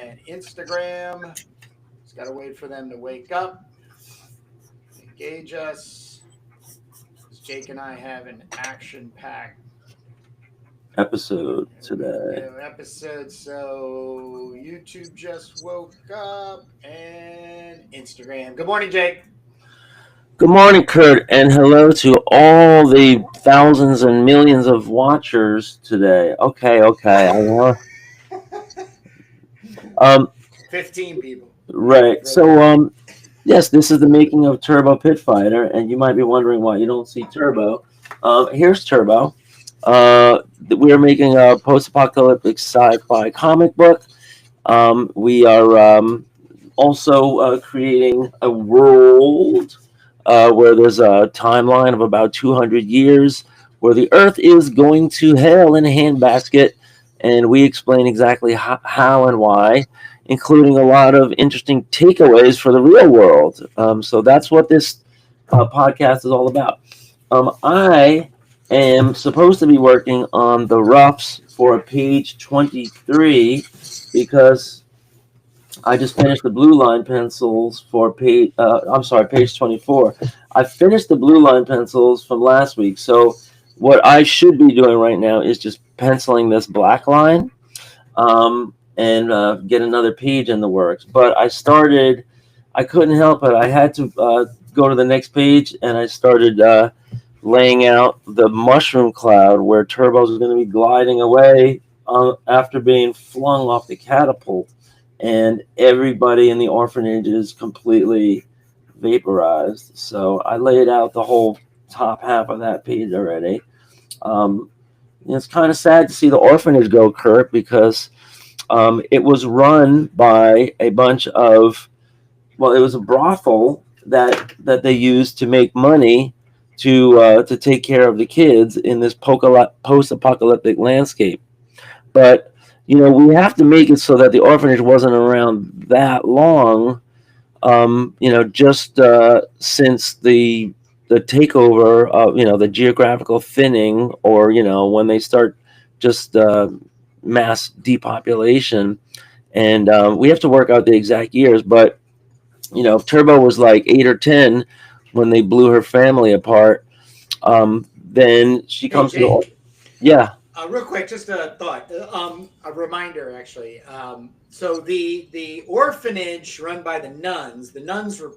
and Instagram. Just got to wait for them to wake up, engage us. Because Jake and I have an action-packed episode today. episode. So YouTube just woke up and Instagram. Good morning, Jake. Good morning, Kurt, and hello to all the thousands and millions of watchers today. Okay, I know. 15 people. Right. So, yes, this is the making of Turbo Pit Fighter, and you might be wondering why you don't see Turbo. Here's Turbo. We are making a post-apocalyptic sci-fi comic book. We are also creating a world where there's a timeline of about 200 years where the Earth is going to hell in a handbasket, and we explain exactly how and why, including a lot of interesting takeaways for the real world. So that's what this podcast is all about. I am supposed to be working on the roughs for page 23 because I just finished the blue line pencils for page 24. I finished the blue line pencils from last week. So what I should be doing right now is just penciling this black line and get another page in the works. But I couldn't help it. I had to go to the next page, and I started laying out the mushroom cloud where Turbo's going to be gliding away after being flung off the catapult. And everybody in the orphanage is completely vaporized. So I laid out the whole top half of that page already. It's kind of sad to see the orphanage go, Kurt, because it was run by a bunch of, well, it was a brothel that they used to make money to take care of the kids in this post-apocalyptic landscape. But we have to make it so that the orphanage wasn't around that long. Just since the takeover of the geographical thinning, or when they start just mass depopulation, and we have to work out the exact years. But Turbo was like 8 or 10 when they blew her family apart. Then she comes to yeah. Real quick, just a thought, a reminder actually. So the orphanage run by the nuns were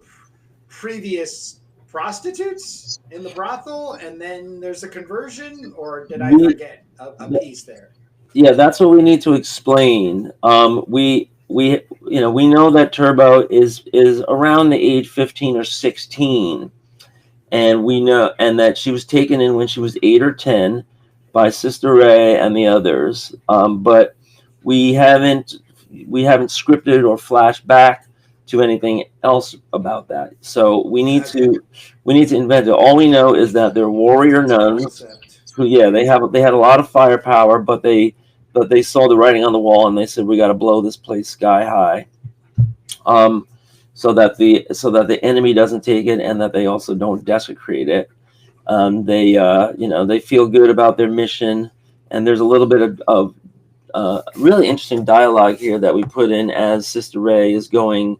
previous prostitutes in the brothel, and then there's a conversion, or did I forget a piece there? Yeah, that's what we need to explain. We know that Turbo is around the age 15 or 16, and we know that she was taken in when she was 8 or 10 by Sister Ray and the others, but we haven't scripted or flashed back to anything else about that. So we need to invent it. All we know is that they're warrior nuns who, they had a lot of firepower, but they saw the writing on the wall and they said, we got to blow this place sky high, so that the enemy doesn't take it and that they also don't desecrate it. They feel good about their mission, and there's a little bit of really interesting dialogue here that we put in as Sister Ray is going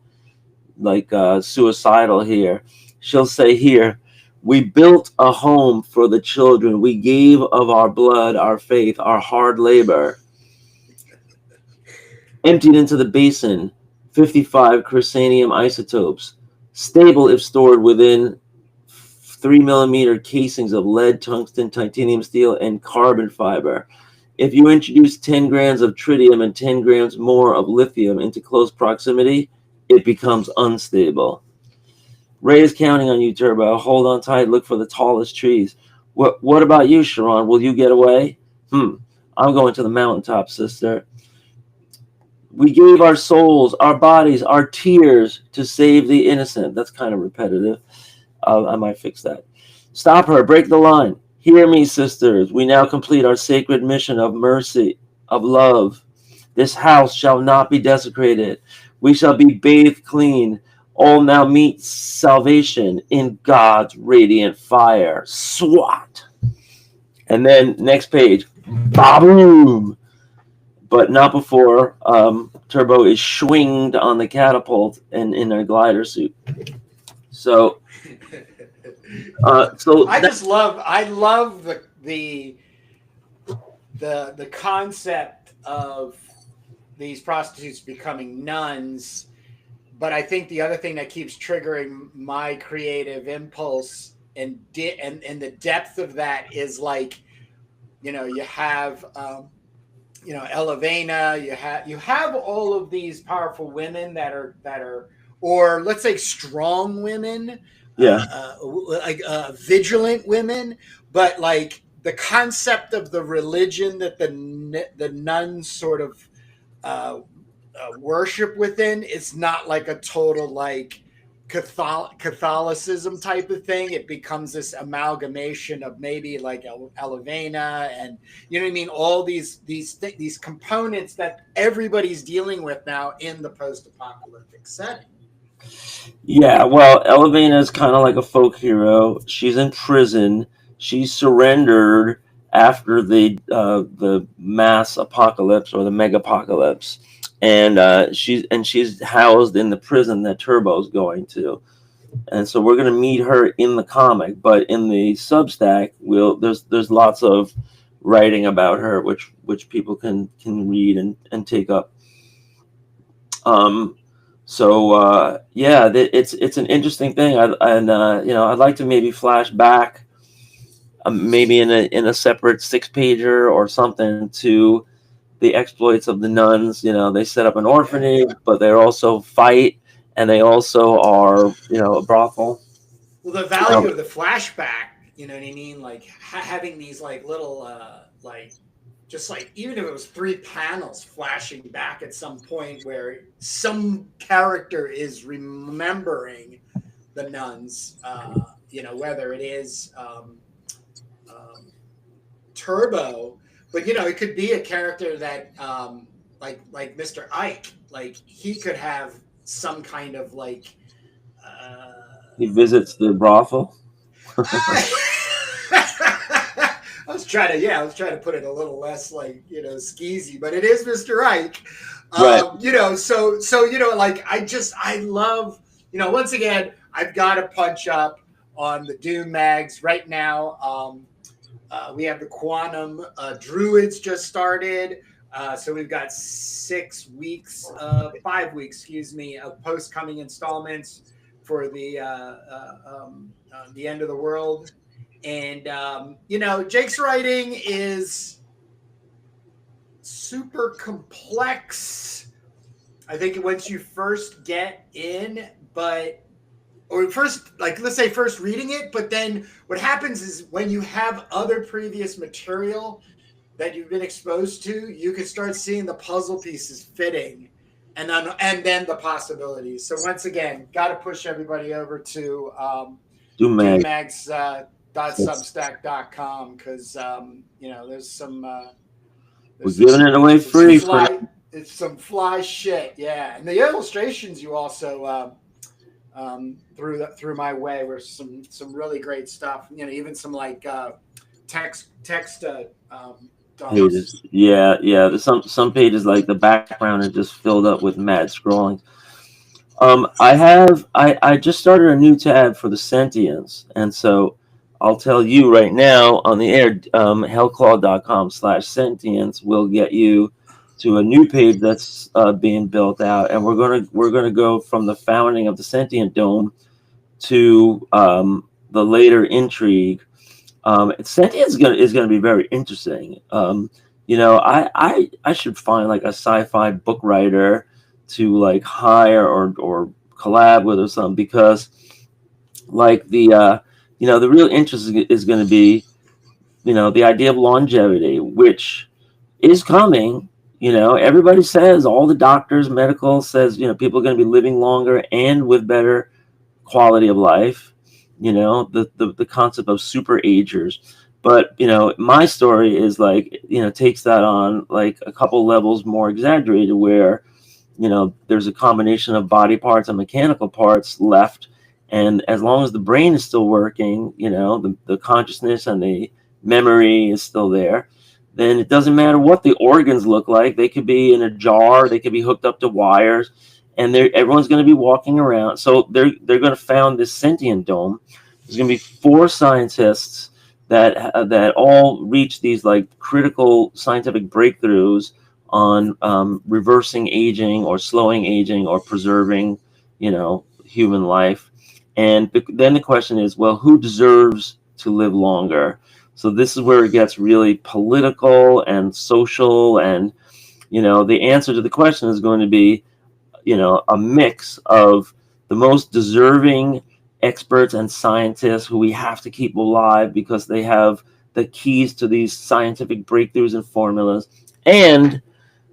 like suicidal here. She'll say here, we built a home for the children. We gave of our blood, our faith, our hard labor. Emptied into the basin 55 chrysanium isotopes, stable if stored within 3mm casings of lead, tungsten, titanium, steel, and carbon fiber. If you introduce 10 grams of tritium and 10 grams more of lithium into close proximity, it becomes unstable. Ray is counting on you, Turbo. Hold on tight. Look for the tallest trees. What about you, Sharon? Will you get away? I'm going to the mountaintop, sister. We gave our souls, our bodies, our tears to save the innocent. That's kind of repetitive. I might fix that. Stop her. Break the line. Hear me, sisters. We now complete our sacred mission of mercy, of love. This house shall not be desecrated. We shall be bathed clean. All now meet salvation in God's radiant fire. Swat. And then next page. Ba-boom. but not before Turbo is swinged on the catapult and in a glider suit. So, I love the concept of these prostitutes becoming nuns. But I think the other thing that keeps triggering my creative impulse and the depth of that is like, you have Elevena, you have all of these powerful women that are, or let's say strong women, like vigilant women, but like the concept of the religion that the nuns sort of worship within, it's not like a total like Catholicism type of thing. It becomes this amalgamation of maybe like Elevena and you know what I mean, all these components that everybody's dealing with now in the post-apocalyptic setting. Yeah, well, Elevena is kind of like a folk hero. She's in prison. She surrendered after the mass apocalypse or the mega apocalypse, and she's housed in the prison that Turbo's going to, and so we're going to meet her in the comic. But in the Substack, there's lots of writing about her, which people can read and take up. So it's an interesting thing. I'd like to maybe flash back, maybe in a separate 6-pager or something, to the exploits of the nuns. They set up an orphanage, but they also fight, and they also are a brothel. Well, the value of the flashback, you know what I mean, like having these like little just like, even if it was 3 panels flashing back at some point where some character is remembering the nuns, whether it is Turbo, but it could be a character that like Mr. Ike, like he could have some kind of like he visits the brothel. I was trying to put it a little less like, skeezy, but it is Mr. Ike. Right. Like I love, once again, I've got to punch up on the Doom mags right now. We have the Quantum Druids just started. So we've got 5 weeks, of post-coming installments for the end of the world. And, Jake's writing is super complex. I think once you first get in, let's say first reading it, but then what happens is when you have other previous material that you've been exposed to, you can start seeing the puzzle pieces fitting and then the possibilities. So once again, got to push everybody over to doommags.substack.com because there's some we're giving it away free. It's some fly shit, yeah. And the illustrations you also through my way were some really great stuff. Even some like text pages. Yeah. There's some pages like the background is just filled up with mad scrolling. I just started a new tab for the Sentience, and so I'll tell you right now on the air, hellclaw.com/sentience will get you to a new page that's being built out, and we're gonna go from the founding of the Sentient Dome to the later intrigue. Sentience is gonna be very interesting. I should find like a sci-fi book writer to like hire or collab with or something, because like the real interest is going to be the idea of longevity, which is coming. Everybody says, all the doctors, medical says, people are going to be living longer and with better quality of life. The concept of super agers. But my story is like takes that on like a couple levels more exaggerated, where there's a combination of body parts and mechanical parts left, and as long as the brain is still working, the consciousness and the memory is still there, then it doesn't matter what the organs look like. They could be in a jar, they could be hooked up to wires, and everyone's going to be walking around. So they're going to found this sentient dome. There's going to be 4 scientists that all reach these like critical scientific breakthroughs on reversing aging or slowing aging or preserving, human life. And then the question is, well, who deserves to live longer? So this is where it gets really political and social, and the answer to the question is going to be, a mix of the most deserving experts and scientists who we have to keep alive because they have the keys to these scientific breakthroughs and formulas, and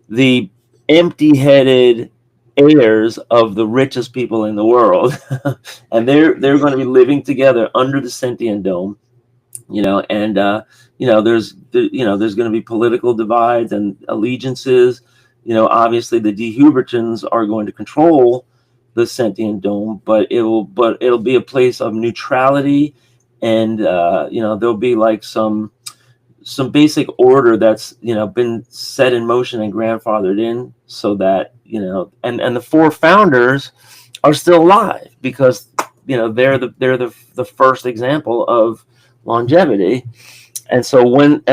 the empty-headed heirs of the richest people in the world. And they're going to be living together under the sentient dome, and there's going to be political divides and allegiances. Obviously the Dehubertons are going to control the sentient dome, but it'll be a place of neutrality, and there'll be like some basic order that's been set in motion and grandfathered in, so that and the 4 founders are still alive because they're the first example of longevity. And so when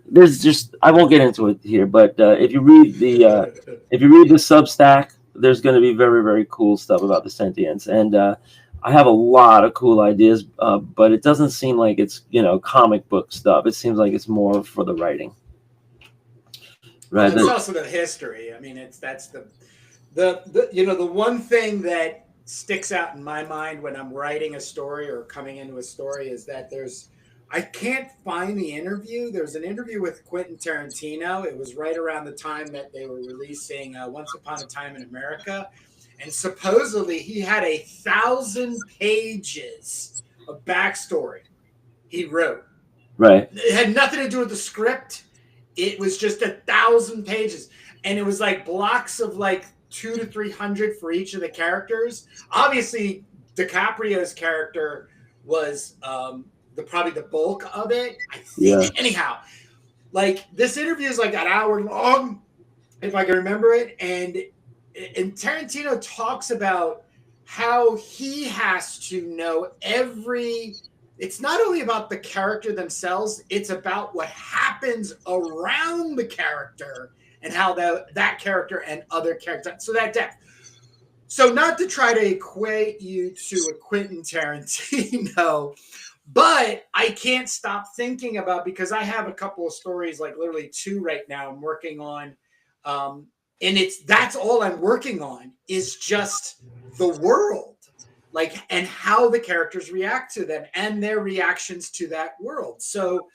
there's just, I won't get into it here, but if you read the Substack, there's going to be very, very cool stuff about the sentience, and I have a lot of cool ideas, but it doesn't seem like it's comic book stuff. It seems like it's more for the writing. Right. Well, it's also the history. I mean, that's the one thing that sticks out in my mind when I'm writing a story or coming into a story is that I can't find the interview. There's an interview with Quentin Tarantino. It was right around the time that they were releasing Once Upon a Time in America. And supposedly he had 1,000 pages of backstory he wrote. Right. It had nothing to do with the script. It was just 1,000 pages. And it was like blocks of like 200 to 300 for each of the characters. Obviously, DiCaprio's character was probably the bulk of it. I think. Yeah. Anyhow, like this interview is like an hour long, if I can remember it. And Tarantino talks about how he has to know it's not only about the character themselves, it's about what happens around the character and how that character and other characters. So that depth. So not to try to equate you to a Quentin Tarantino, but I can't stop thinking about, because I have a couple of stories, like literally 2 right now I'm working on. And that's all I'm working on is just the world, like, and how the characters react to them and their reactions to that world. So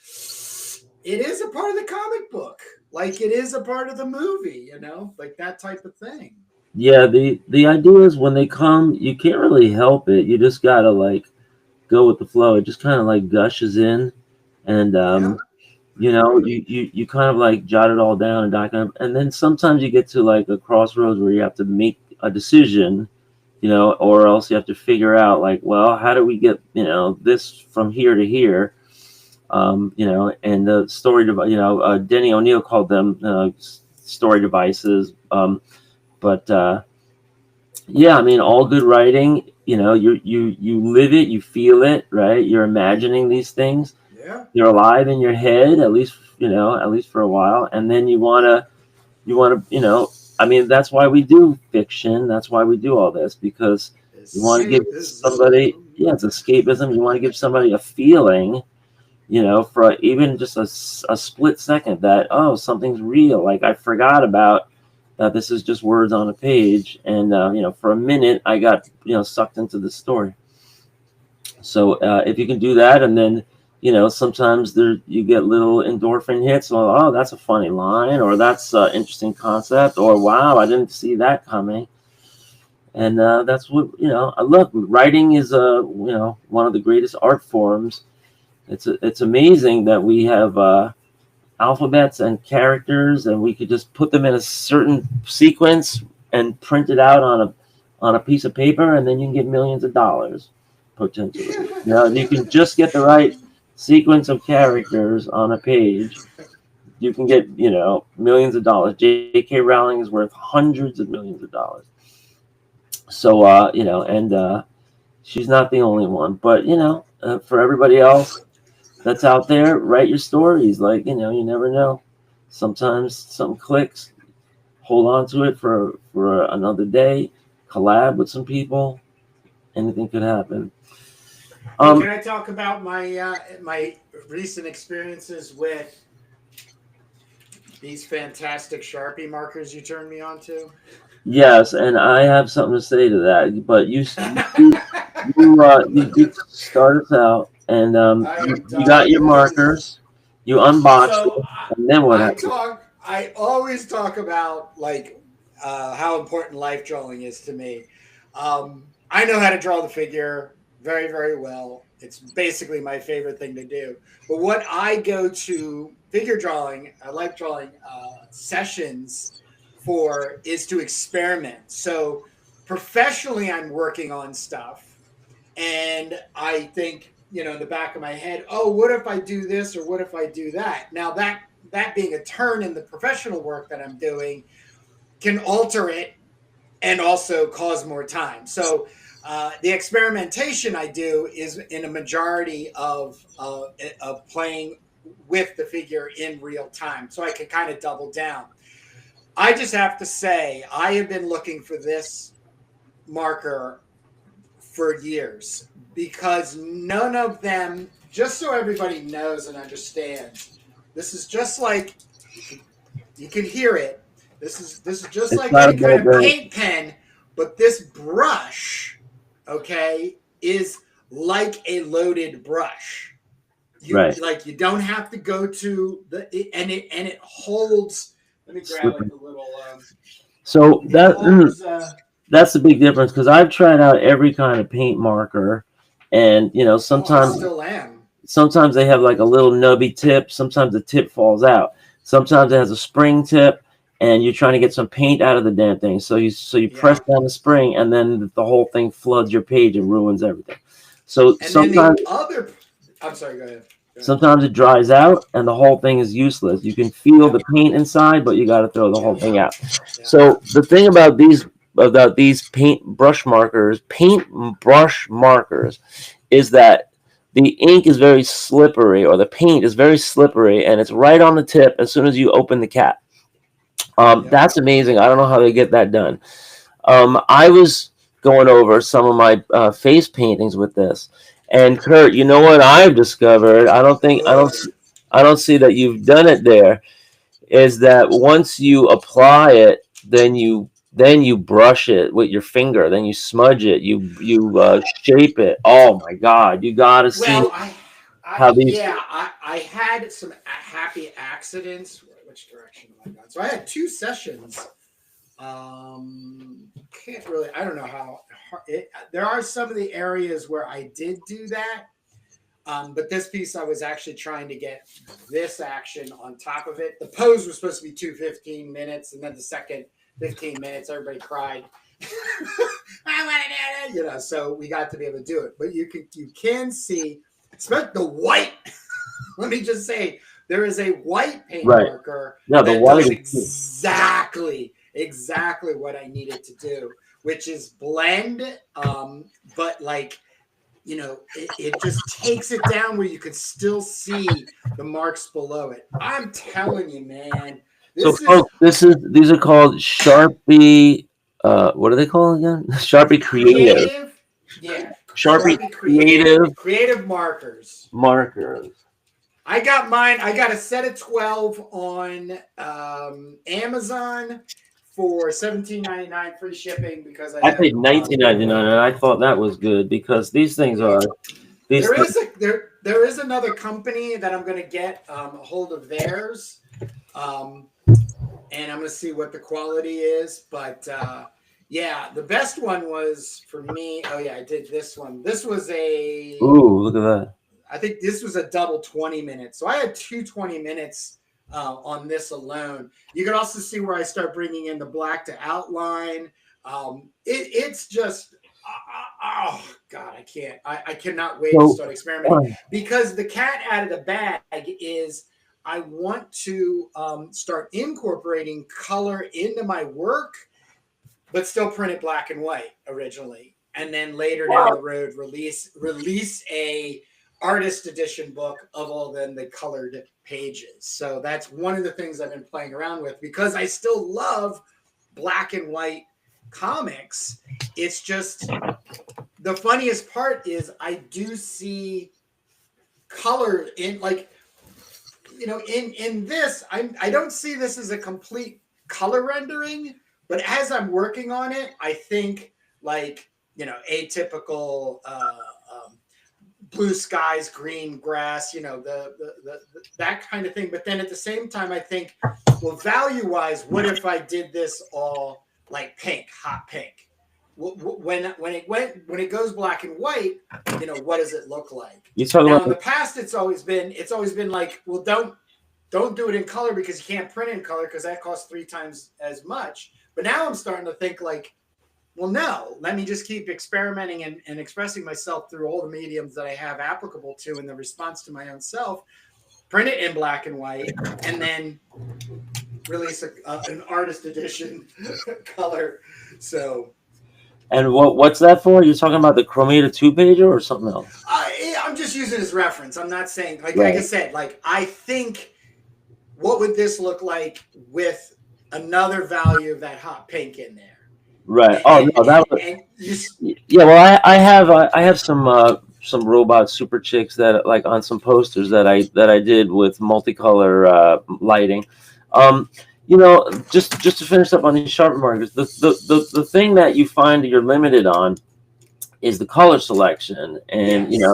it is a part of the comic book, like it is a part of the movie, like that type of thing. Yeah, the idea is when they come, you can't really help it. You just gotta like go with the flow. It just kind of like gushes in, and you kind of like jot it all down and document, and then sometimes you get to like a crossroads where you have to make a decision, or else you have to figure out like, well, how do we get this from here to here, and the story Denny O'Neil called them story devices, but yeah, I mean, all good writing, you live it, you feel it, right? You're imagining these things. Yeah. You're alive in your head, at least for a while. And then you want to, I mean, that's why we do fiction. That's why we do all this, because you want to give somebody, it's escapism. You want to give somebody a feeling, for even just a split second that, oh, something's real. Like I forgot about that. This is just words on a page. And, for a minute I got, sucked into the story. So if you can do that, and then, sometimes you get little endorphin hits. Well, oh, that's a funny line, or that's an interesting concept, or wow, I didn't see that coming. And that's what I love. Writing is one of the greatest art forms. It's amazing that we have alphabets and characters, and we could just put them in a certain sequence and print it out on a piece of paper, and then you can get millions of dollars potentially. You can just get the right sequence of characters on a page, You can get, millions of dollars. J.K. Rowling is worth hundreds of millions of dollars. So, and she's not the only one. But, for everybody else that's out there, write your stories. Like, you never know. Sometimes something clicks. Hold on to it for another day. Collab with some people. Anything could happen. Hey, can I talk about my recent experiences with these fantastic Sharpie markers you turned me on to? Yes, and I have something to say to that. But you did start us out, and you got your markers. You unboxed So it, and then what happened? I always talk about like how important life drawing is to me. I know how to draw the figure very, very well. It's basically my favorite thing to do. But what I go to figure drawing, I like drawing sessions for is to experiment. So professionally, I'm working on stuff, and I think in the back of my head, oh, what if I do this or what if I do that? Now that being a turn in the professional work that I'm doing can alter it and also cause more time. So the experimentation I do is in a majority of playing with the figure in real time, so I can kind of double down. I just have to say, I have been looking for this marker for years because none of them, just so everybody knows and understands, this is just like you can hear it. This is just It's like not any kind about of that. paint pen, but this brush, okay, is like a loaded brush. You Right. like you don't have to go to it holds. Let me grab like Slippery. a little. So It holds. that's the big difference because I've tried out every kind of paint marker, and Oh, I sometimes still am. sometimes they have like a little nubby tip. Sometimes the tip falls out. Sometimes it has a spring tip, and you're trying to get some paint out of the damn thing. So you press Yeah. down the spring, and then the whole thing floods your page and ruins everything. So And then the sometimes other. I'm sorry. Go ahead. Go ahead. sometimes it dries out, and the whole thing is useless. You can feel the Yep. paint inside, but you got to throw the whole Yep. thing out. Yeah. So the thing about these paint brush markers, is that the ink is very slippery, or the paint is very slippery, and it's right on the tip as soon as you open the cap. Yep. That's amazing. I don't know how they get that done. I was going over some of my face paintings with this, and Kurt, you know what I've discovered? Ugh. I don't see that you've done it there. Is that once you apply it, then you brush it with your finger, then you smudge it, you shape it. Oh my God, you gotta see Well, how these. yeah, I had some happy accidents. Which direction am I going? So I had two sessions. Can't really. I don't know how. There are some of the areas where I did do that. But this piece, I was actually trying to get this action on top of it. The pose was supposed to be 2 15 minutes, and then the second 15 minutes, everybody cried. I want to do it, So we got to be able to do it. But you can see, especially the white. Let me just say, there is a white paint Right. marker No, the that white does is exactly what I needed to do, which is blend, but like it just takes it down where you can still see the marks below it. I'm telling you, man, so this is folks. These are called Sharpie. What are they called again? Sharpie Creative. creative. Yeah, Sharpie Sharpie Creative creative markers. markers. I got mine. I got a set of 12 on Amazon for $17.99 free shipping because I I have paid 19.99, and I thought that was good because these things yeah. are these. There is another company that I'm going to get a hold of theirs, and I'm going to see what the quality is. But yeah, the best one was for me. Oh yeah, I did this one. This was Ooh, look at that. I think this was a double 20 minutes. So I had 20 minutes on this alone. You can also see where I start bringing in the black to outline. It's just, oh God, I can't. I cannot wait to So, start experimenting because the cat out of the bag is I want to start incorporating color into my work, but still print it black and white originally, and then later down the road release a artist edition book of all the colored pages. So that's one of the things I've been playing around with, because I still love black and white comics. It's just the funniest part is I do see color in, like, you know, in this, I don't see this as a complete color rendering, but as I'm working on it, I think, like, you know, atypical blue skies, green grass, you know, the that kind of thing. But then at the same time, I think, well, value wise, what if I did this all like pink, hot pink? When it goes black and white, you know, what does it look like? You talk Now, about in the past, it's always been like, well, don't do it in color because you can't print in color because that costs 3 times as much. But now I'm starting to think like, well, no, let me just keep experimenting and expressing myself through all the mediums that I have applicable to in the response to my own self, print it in black and white, and then release an artist edition color. So. And what's that for? You're talking about the Kromita 2-pager or something else? I'm just using it as reference. I'm not saying, like I said, like, I think, what would this look like with another value of that hot pink in there? Right. Yeah. Well, I have some robot super chicks that, like, on some posters that I did with multicolor lighting. You know, just to finish up on these Sharpie markers, the thing that you find you're limited on is the color selection, and you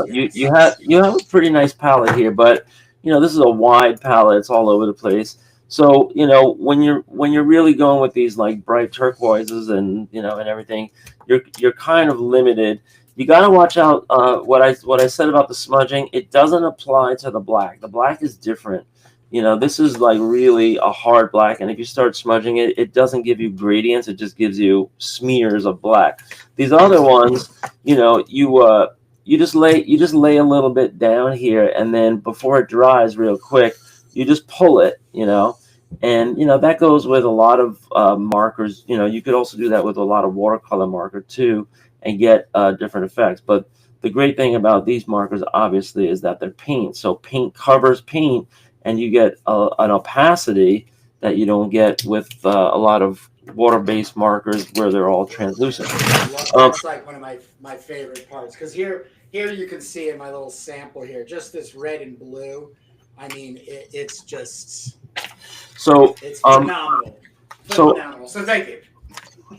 have a pretty nice palette here, but you know, this is a wide palette; it's all over the place. So you know, when you're really going with these like bright turquoises and you know and everything, you're kind of limited. You got to watch out. What I said about the smudging, it doesn't apply to the black. The black is different. You know, this is like really a hard black, and if you start smudging it, it doesn't give you gradients. It just gives you smears of black. These other ones, you know, you just lay a little bit down here, and then before it dries real quick, you just pull it, you know, and you know that goes with a lot of markers. You know, you could also do that with a lot of watercolor marker too, and get different effects. But the great thing about these markers, obviously, is that they're paint. So paint covers paint. And you get an opacity that you don't get with a lot of water-based markers where they're all translucent. That's like one of my favorite parts, because here you can see in my little sample here, just this red and blue. I mean, it's just it's phenomenal. Phenomenal. So thank you.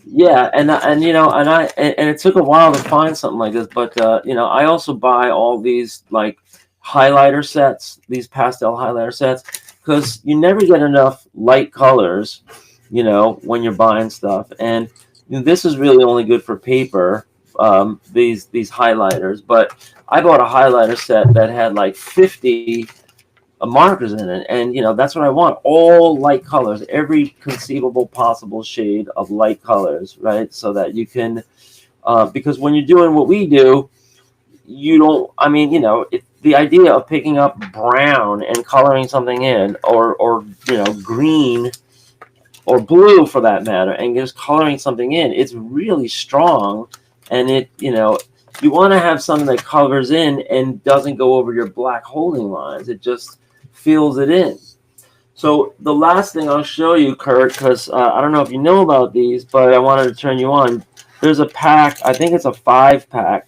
Yeah, and you know, and it took a while to find something like this, but you know, I also buy all these like highlighter sets, these pastel highlighter sets, because you never get enough light colors, you know, when you're buying stuff. And you know, this is really only good for paper, these highlighters. But I bought a highlighter set that had like 50 markers in it, and you know, that's what I want, all light colors, every conceivable possible shade of light colors, right? So that you can, because when you're doing what we do, you don't, I mean, you know, the idea of picking up brown and coloring something in, or you know, green or blue for that matter, and just coloring something in, it's really strong. And it, you know, you want to have something that covers in and doesn't go over your black holding lines. It just fills it in. So the last thing I'll show you, Kurt, because I don't know if you know about these, but I wanted to turn you on. There's a pack, I think it's a 5-pack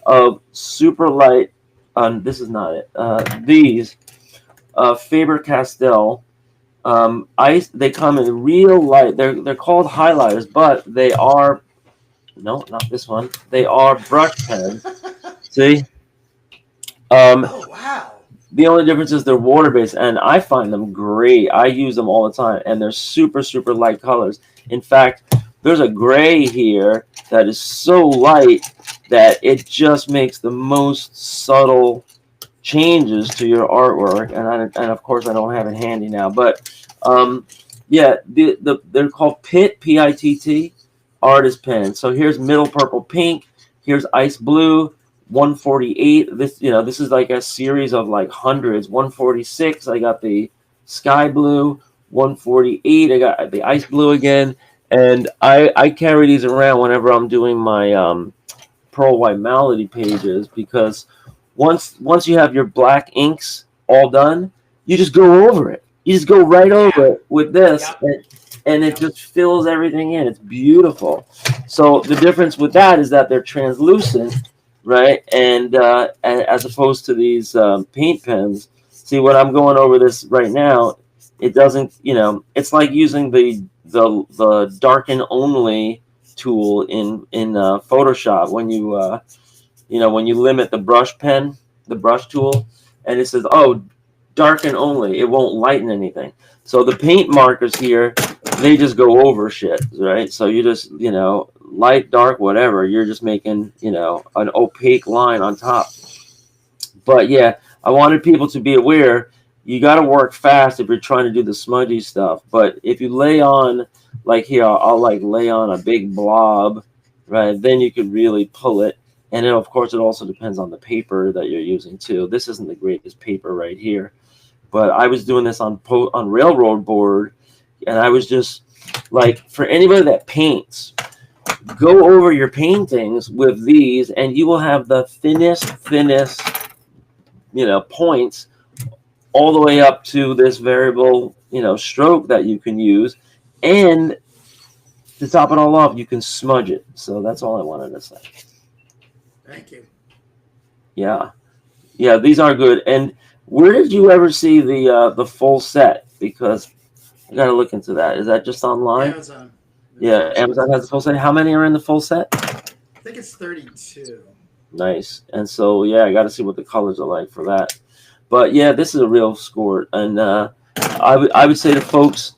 of super light, this is not it, these Faber-Castell ice. They come in real light. They're called highlighters, but they are, no, not this one, they are brush pens. See? Oh, wow. The only difference is they're water-based, and I find them great. I use them all the time, and they're super, super light colors. In fact, there's a gray here that is so light that it just makes the most subtle changes to your artwork. And of course, I don't have it handy now. But yeah, they're called Pitt, P-I-T-T, artist pens. So here's middle purple pink. Here's ice blue, 148. This, you know, this is like a series of like hundreds. 146. I got the sky blue, 148. I got the ice blue again, and I carry these around whenever I'm doing my Pearl White Malady pages, because once you have your black inks all done, you just go over it. You just go right over it with this, and it just fills everything in. It's beautiful. So the difference with that is that they're translucent, right? And as opposed to these paint pens. See, when I'm going over this right now, it doesn't. It's like using the darken only tool in Photoshop when you limit the brush tool, and it says, oh, darken only. It won't lighten anything. So the paint markers here, they just go over shit, right? So you just, light, dark, whatever. You're just making, an opaque line on top. But yeah, I wanted people to be aware. You got to work fast if you're trying to do the smudgy stuff. But if you lay on, like here, I'll like lay on a big blob, right? Then you could really pull it. And then, of course, it also depends on the paper that you're using too. This isn't the greatest paper right here, but I was doing this on railroad board, and I was just like, for anybody that paints, go over your paintings with these, and you will have the thinnest, points all the way up to this variable, stroke that you can use, and to top it all off, you can smudge it. So that's all I wanted to say. Thank you. Yeah, these are good. And where did you ever see the full set? Because I got to look into that. Is that just online? Amazon. Yeah, Amazon has the full set. How many are in the full set? I think it's 32. Nice. And so, yeah, I got to see what the colors are like for that. But yeah, this is a real score. And I would say to folks,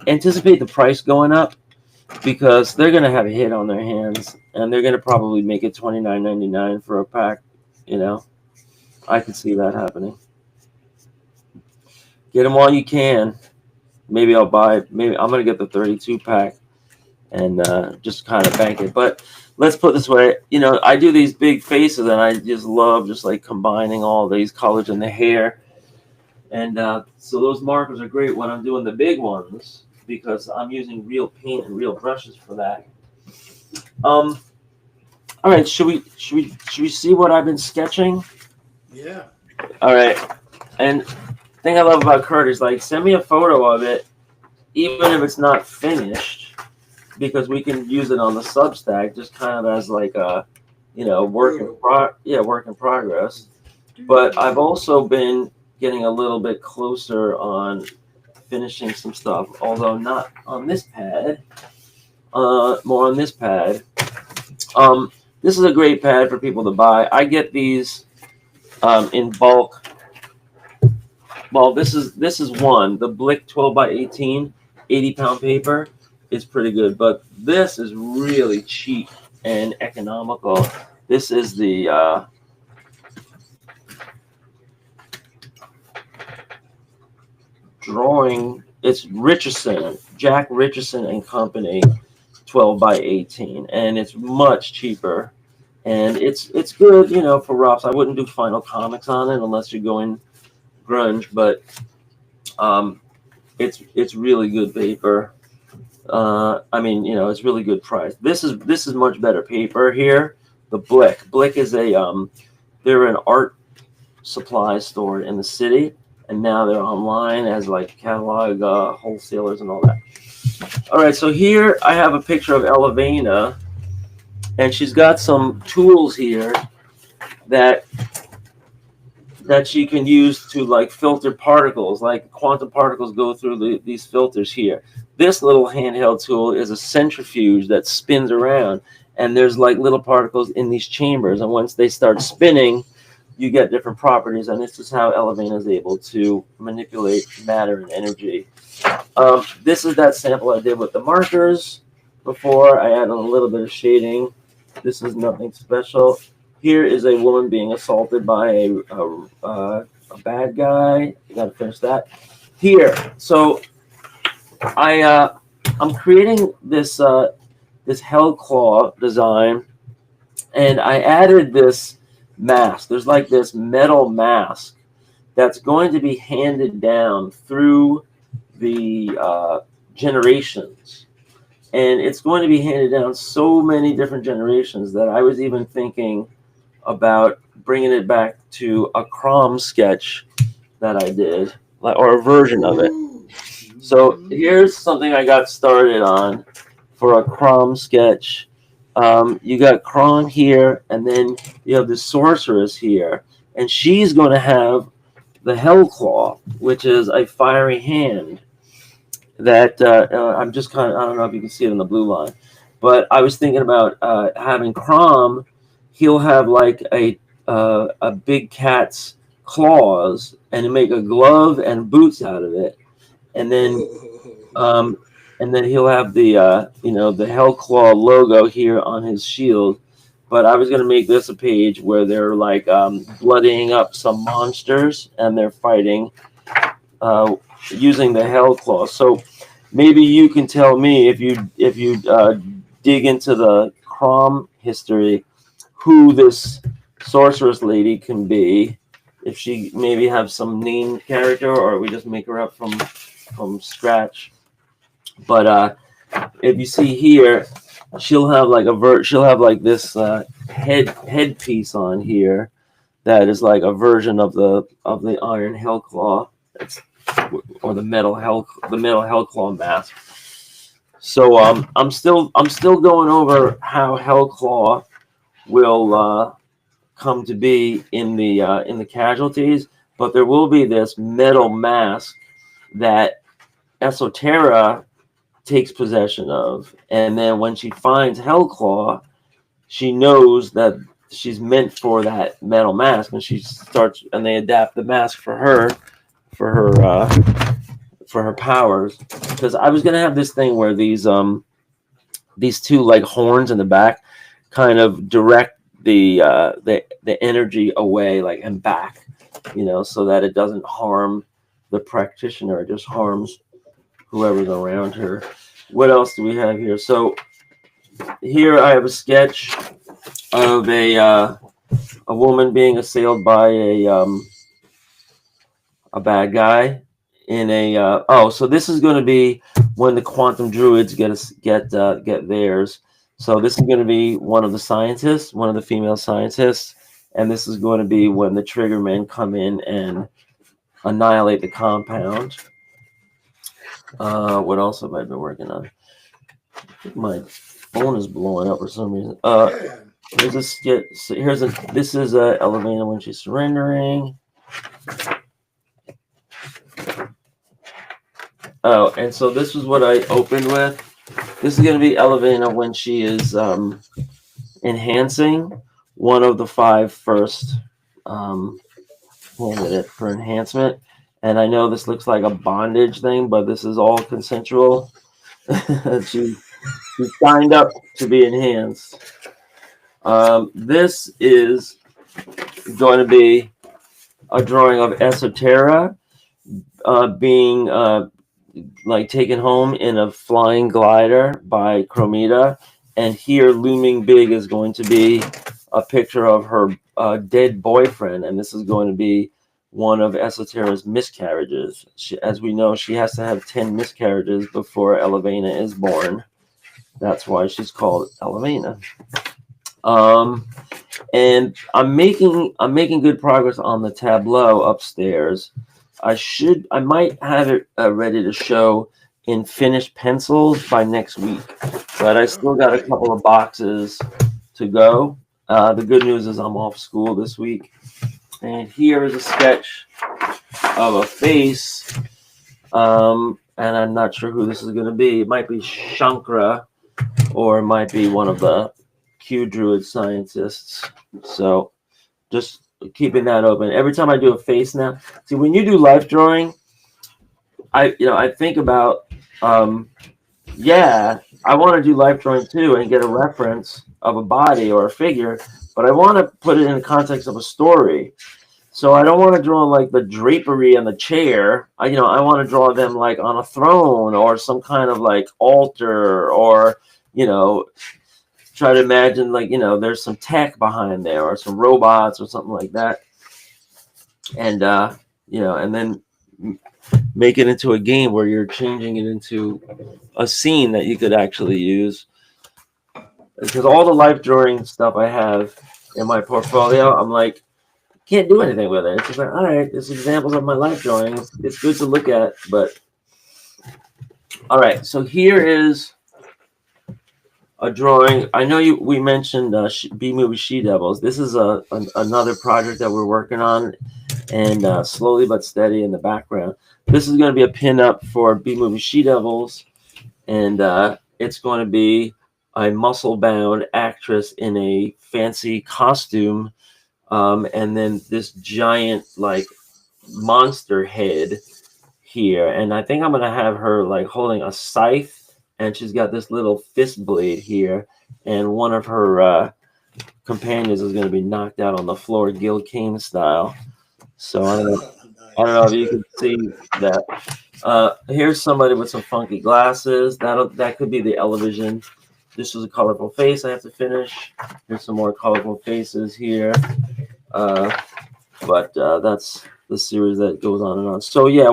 anticipate the price going up, because they're going to have a hit on their hands, and they're going to probably make it $29.99 for a pack. I could see that happening. Get them while you can. Maybe I'm going to get the 32 pack and just kind of bank it. But let's put it this way. I do these big faces, and I just love just like combining all these colors in the hair. And so those markers are great when I'm doing the big ones, because I'm using real paint and real brushes for that. All right, should we see what I've been sketching? Yeah. All right. And the thing I love about Kurt is, like, send me a photo of it, even if it's not finished, because we can use it on the Substack just kind of as like a, work in progress. But I've also been getting a little bit closer on finishing some stuff, although not on this pad. More on this pad. This is a great pad for people to buy. I get these in bulk. Well, this is one. The Blick 12x18, 80-pound paper is pretty good, but this is really cheap and economical. This is the drawing. It's Richardson, Jack Richardson and Company, 12x18, and it's much cheaper, and it's good, for roughs. I wouldn't do Final Comics on it unless you're going grunge, but it's really good paper. It's really good price. This is much better paper here. The Blick is they're an art supply store in the city, and now they're online as like catalog wholesalers and all that. All right, so here I have a picture of Elevena, and she's got some tools here that she can use to like filter particles, like quantum particles go through these filters here. This little handheld tool is a centrifuge that spins around, and there's like little particles in these chambers, and once they start spinning, you get different properties, and this is how Elevena is able to manipulate matter and energy. This is that sample I did with the markers before. I added a little bit of shading. This is nothing special. Here is a woman being assaulted by a bad guy. You got to finish that. Here, so I'm creating this hell claw design, and I added this mask. There's like this metal mask that's going to be handed down through the generations. And it's going to be handed down so many different generations that I was even thinking about bringing it back to a Crom sketch that I did, or a version of it. So here's something I got started on for a Crom sketch. You got Crom here, and then you have the sorceress here, and she's going to have the Hellclaw, which is a fiery hand that I'm just kind of, I don't know if you can see it in the blue line, but I was thinking about having Crom. He'll have like a big cat's claws and make a glove and boots out of it, and then he'll have the the Hellclaw logo here on his shield. But I was going to make this a page where they're like bloodying up some monsters and they're fighting using the Hellclaw. So maybe you can tell me if you dig into the Crom history, who this sorceress lady can be. If she maybe have some named character, or we just make her up from scratch. But if you see here, she'll have like she'll have like this headpiece on here that is like a version of the Iron Hellclaw, or the metal Hellclaw mask. So I'm still going over how Hellclaw will come to be in the casualties, but there will be this metal mask that Esoterra takes possession of, and then when she finds Hellclaw, she knows that she's meant for that metal mask, and and they adapt the mask for her powers. Because I was gonna have this thing where these two like horns in the back kind of direct the energy away, like, and back, so that it doesn't harm the practitioner, it just harms whoever's around her. What else do we have here? So here I have a sketch of a woman being assailed by a bad guy in a so this is going to be when the quantum druids get theirs. So this is going to be one of the female scientists, and this is going to be when the Triggermen come in and annihilate the compound. What else have I been working on? I think my phone is blowing up for some reason. Here's a skit. This is Elevena when she's surrendering. Oh, and so this is what I opened with. This is going to be Elevena when she is enhancing one of the 5 first candidate for enhancement. And I know this looks like a bondage thing, but this is all consensual. She signed up to be enhanced. This is going to be a drawing of Esoterra being like taken home in a flying glider by Kromita. And here, looming big, is going to be a picture of her dead boyfriend. And this is going to be one of Esoterra's miscarriages. As we know, she has to have 10 miscarriages before Elevena is born. That's why she's called Elevena. And I'm making good progress on the tableau upstairs. I might have it ready to show in finished pencils by next week, but I still got a couple of boxes to go. The good news is I'm off school this week. And here is a sketch of a face, and I'm not sure who this is going to be. It might be Shankra, or it might be one of the Q Druid scientists. So just keeping that open. Every time I do a face now, see, when you do life drawing, I think about, I want to do life drawing too and get a reference of a body or a figure, but I want to put it in the context of a story. So I don't want to draw like the drapery and the chair. I want to draw them like on a throne or some kind of like altar, or, try to imagine like, there's some tech behind there or some robots or something like that. And and then make it into a game where you're changing it into a scene that you could actually use. Because all the life drawing stuff I have in my portfolio, I'm like, can't do anything with it. It's just like, all right, there's examples of my life drawings. It's good to look at, but all right. So here is a drawing. I know we mentioned B-movie She Devils. This is another project that we're working on, and slowly but steady in the background. This is going to be a pin-up for B-movie She Devils, and it's going to be a muscle-bound actress in a fancy costume, and then this giant like monster head here. And I think I'm going to have her like holding a scythe, and she's got this little fist blade here, and one of her companions is going to be knocked out on the floor, Gil Kane style. So I don't know if you can see that. Here's somebody with some funky glasses. That could be the Elevision. This was a colorful face I have to finish. Here's some more colorful faces here. But that's the series that goes on and on. So yeah,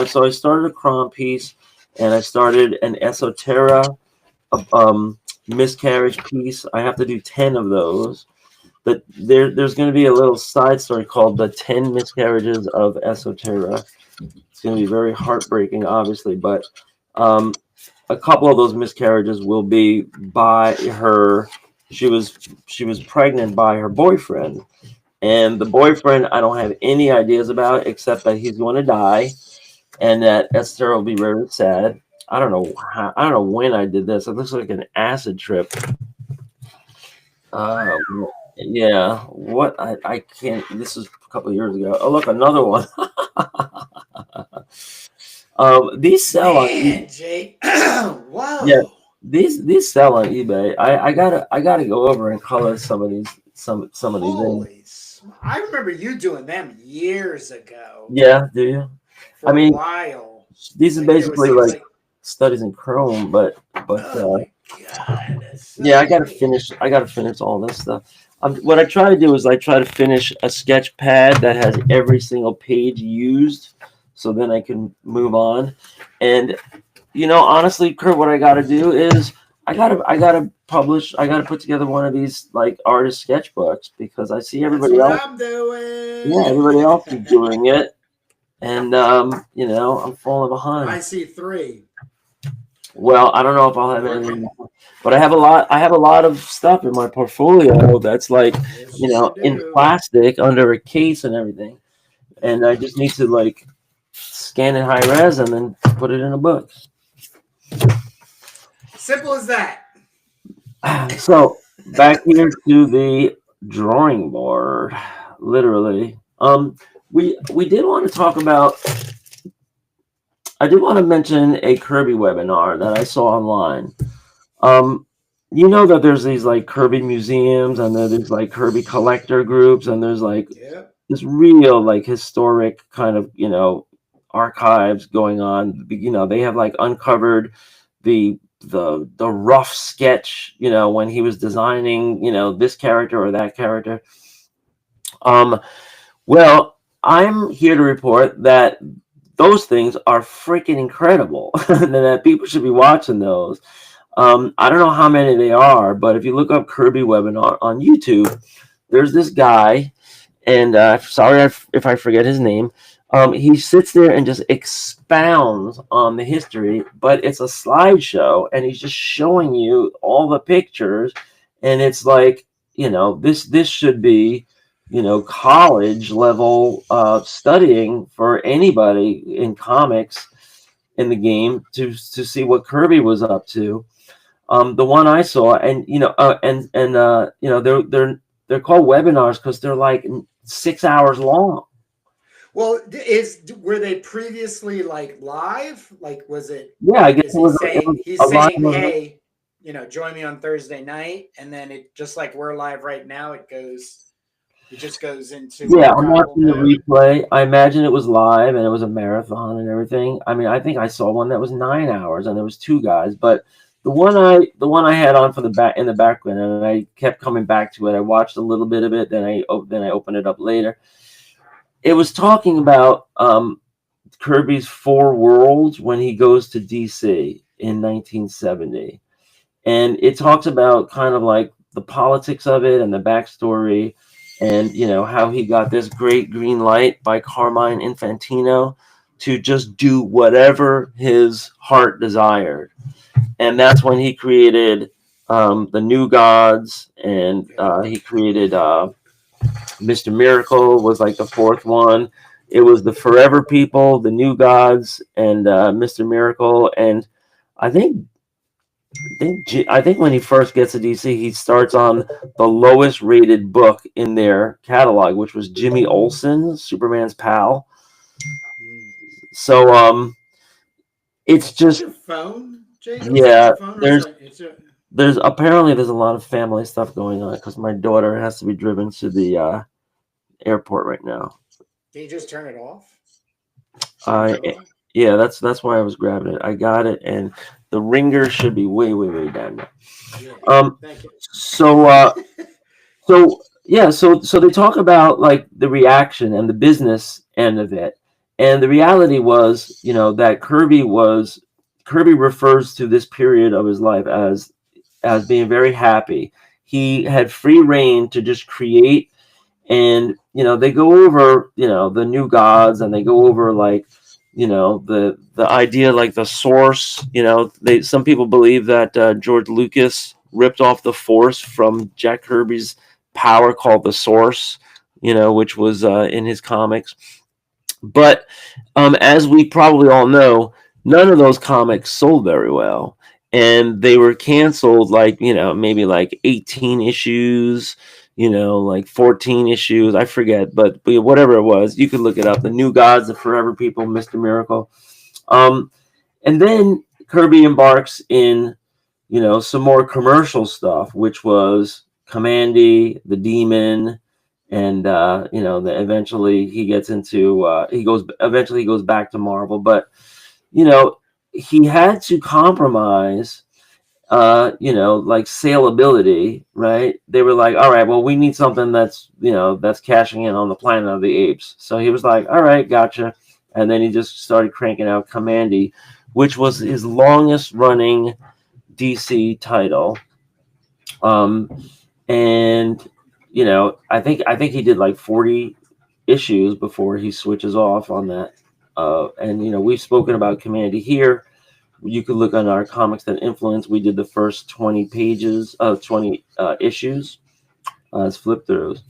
So I started a Krom piece, and I started an Esoterra miscarriage piece. I have to do 10 of those. But there's going to be a little side story called The 10 Miscarriages of Esoterra. It's going to be very heartbreaking, obviously, but a couple of those miscarriages will be by her. She was pregnant by her boyfriend, and the boyfriend I don't have any ideas about except that he's going to die, and that Esther will be very sad. I don't know when I did this. It looks like an acid trip. Yeah, what I can't. This is a couple of years ago. Oh, look, another one. These sell on eBay. Jake. Wow. Yeah, these sell on eBay. I gotta go over and color some of these Holy I remember you doing them years ago. Yeah, do you? For a while. These are basically like studies in Chrome, but oh God, so yeah, I gotta finish all this stuff. What I try to do is I try to finish a sketch pad that has every single page used, so then I can move on. And honestly, Kurt, what I gotta do is I gotta put together one of these like artist sketchbooks, because I see everybody else. I'm doing. Yeah, everybody else is doing it, and I'm falling behind. I see 3. Well, I don't know if I'll have anything, but I have a lot of stuff in my portfolio that's like, in plastic under a case and everything, and I just need to like scan it high res and then put it in a book. Simple as that. So back here to the drawing board, literally. We did want to talk about. I did want to mention a Kirby webinar that I saw online. That there's these like Kirby museums, and there's like Kirby collector groups, and there's like this real like historic kind of archives going on. They have like uncovered the rough sketch, when he was designing this character or that character. Well, I'm here to report that those things are freaking incredible, and that people should be watching those. I don't know how many they are, but if you look up Kirby webinar on YouTube, there's this guy, and sorry if I forget his name. He sits there and just expounds on the history, but it's a slideshow, and he's just showing you all the pictures, and it's like, this should be college level studying for anybody in comics in the game to see what Kirby was up to. The one I saw, and they're called webinars because they're like 6 hours long. Well, were they previously like live? Like, was it? Yeah, I guess he's saying, hey, join me on Thursday night, and then it just like we're live right now. It just goes into. Yeah, I'm watching the replay. I imagine it was live and it was a marathon and everything. I mean, I think I saw one that was 9 hours and there was 2 guys, but the one I had on for in the background, and I kept coming back to it. I watched a little bit of it, then I opened it up later. it was talking about Kirby's Four Worlds when he goes to DC in 1970, and it talks about kind of like the politics of it and the backstory, and how he got this great green light by Carmine Infantino to just do whatever his heart desired, and that's when he created the New Gods, and he created Mr. Miracle was like the fourth one. It was the Forever People, the New Gods, and Mr. Miracle. And I think I think when he first gets to DC, he starts on the lowest rated book in their catalog, which was Jimmy Olsen, Superman's pal. Mm. So it's Is that just your phone, Jake? Is that yeah. your phone, or is There's that? It's a, there's a lot of family stuff going on because my daughter has to be driven to the airport right now. can you just turn it off? Shouldn't I turn it off. Yeah, that's why I was grabbing it. I got it, and the ringer should be way, way, way down now. Yeah. Um, Thank you. so so they talk about like the reaction and the business end of it, and the reality was, that Kirby refers to this period of his life as being very happy. He had free reign to just create, and they go over the New Gods, and they go over like the idea, like the source. They some people believe that George Lucas ripped off the force from Jack Kirby's power called the source, which was in his comics. But as we probably all know, none of those comics sold very well, and they were canceled like maybe like 18 issues, like 14 issues. I forget, but whatever it was, you could look it up. The New Gods, the Forever People, Mr. Miracle, and then Kirby embarks in some more commercial stuff, which was Commandy, the Demon, and eventually he gets into he goes back to Marvel, but you know he had to compromise like saleability, right? They were like, all right, well, we need something that's cashing in on the Planet of the Apes. So he was like, all right, gotcha. And then he just started cranking out Commandy, which was his longest running DC title. Um, and I think he did like 40 issues before he switches off on that. And we've spoken about Commandy here. You could look on our comics that influence. We did the first 20 pages of 20 issues as flip throughs.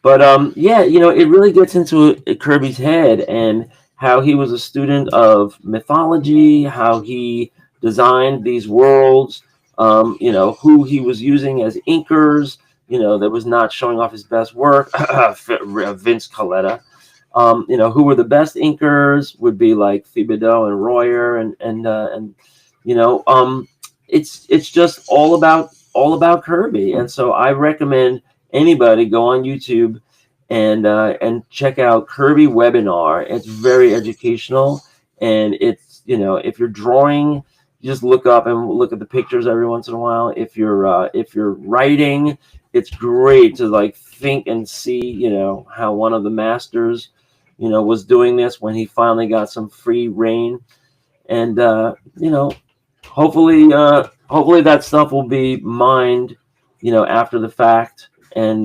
But yeah, it really gets into Kirby's head and how he was a student of mythology, how he designed these worlds, who he was using as inkers, that was not showing off his best work. Vince Coletta. Who were the best inkers would be like Thibodeau and Royer, and you know, um, it's just all about Kirby, and so I recommend anybody go on YouTube and check out Kirby webinar. It's very educational, and it's if you're drawing, you just look up and look at the pictures every once in a while. If you're writing, it's great to like think and see how one of the masters was doing this when he finally got some free reign, and hopefully that stuff will be mined after the fact, and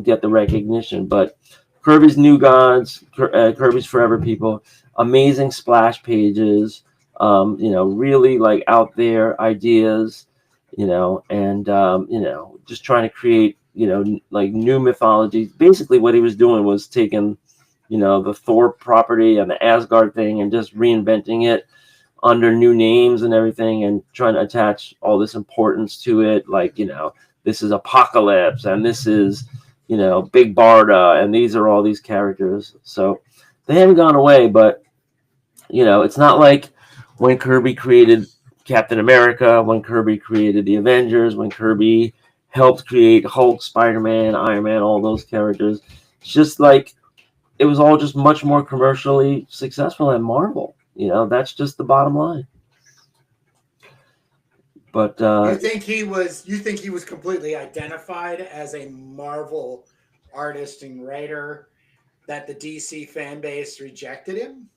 get the recognition. But Kirby's New Gods, Kirby's Forever People, amazing splash pages, really like out there ideas, and just trying to create like new mythology. Basically what he was doing was taking the Thor property and the Asgard thing and just reinventing it under new names and everything, and trying to attach all this importance to it, like this is Apocalypse, and this is Big Barda, and these are all these characters. So they haven't gone away, but it's not like when Kirby created Captain America, when Kirby created the Avengers, when Kirby helped create Hulk, Spider-Man, Iron Man, all those characters. It's just like it was all just much more commercially successful than Marvel. That's just the bottom line. But You think he was completely identified as a Marvel artist and writer, that the DC fan base rejected him?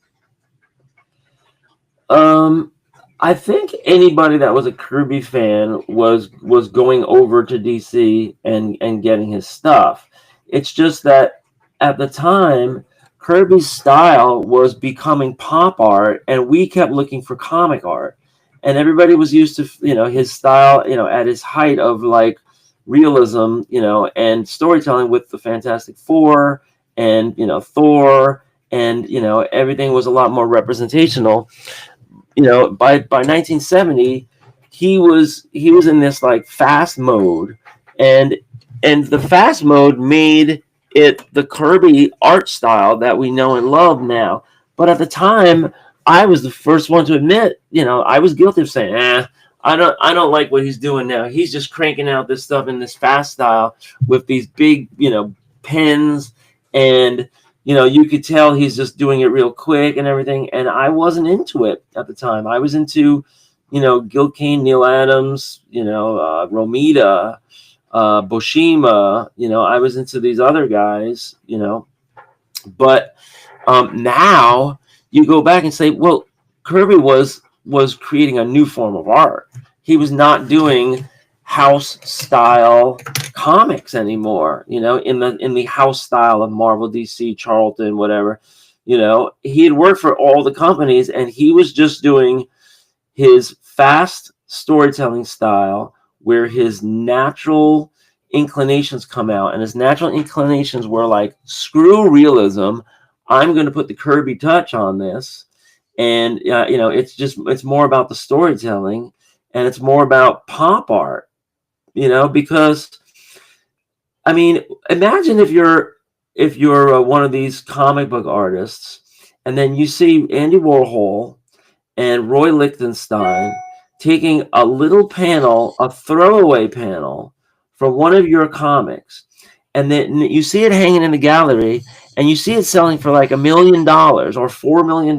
Um, I think anybody that was a Kirby fan was going over to DC and getting his stuff. It's just that at the time, Kirby's style was becoming pop art, and we kept looking for comic art. And everybody was used to, his style, at his height of like realism, and storytelling with the Fantastic Four and, Thor, and, everything was a lot more representational. By 1970 he was in this like fast mode, and the fast mode made it the Kirby art style that we know and love now. But at the time, I was the first one to admit, I was guilty of saying, I don't like what he's doing now. He's just cranking out this stuff in this fast style with these big, pens, and you could tell he's just doing it real quick and everything. And I wasn't into it at the time. I was into, Gil Kane, Neil Adams, Romita, Boshima. I was into these other guys, But now you go back and say, well, Kirby was creating a new form of art. He was not doing house style comics anymore, in the house style of Marvel, DC, Charlton, whatever. He had worked for all the companies, and he was just doing his fast storytelling style where his natural inclinations come out, and his natural inclinations were like, screw realism, I'm going to put the Kirby touch on this. And it's more about the storytelling, and it's more about pop art, because I mean, imagine if you're one of these comic book artists, and then you see Andy Warhol and Roy Lichtenstein taking a little panel, a throwaway panel from one of your comics, and then you see it hanging in the gallery, and you see it selling for like $1 million or $4 million,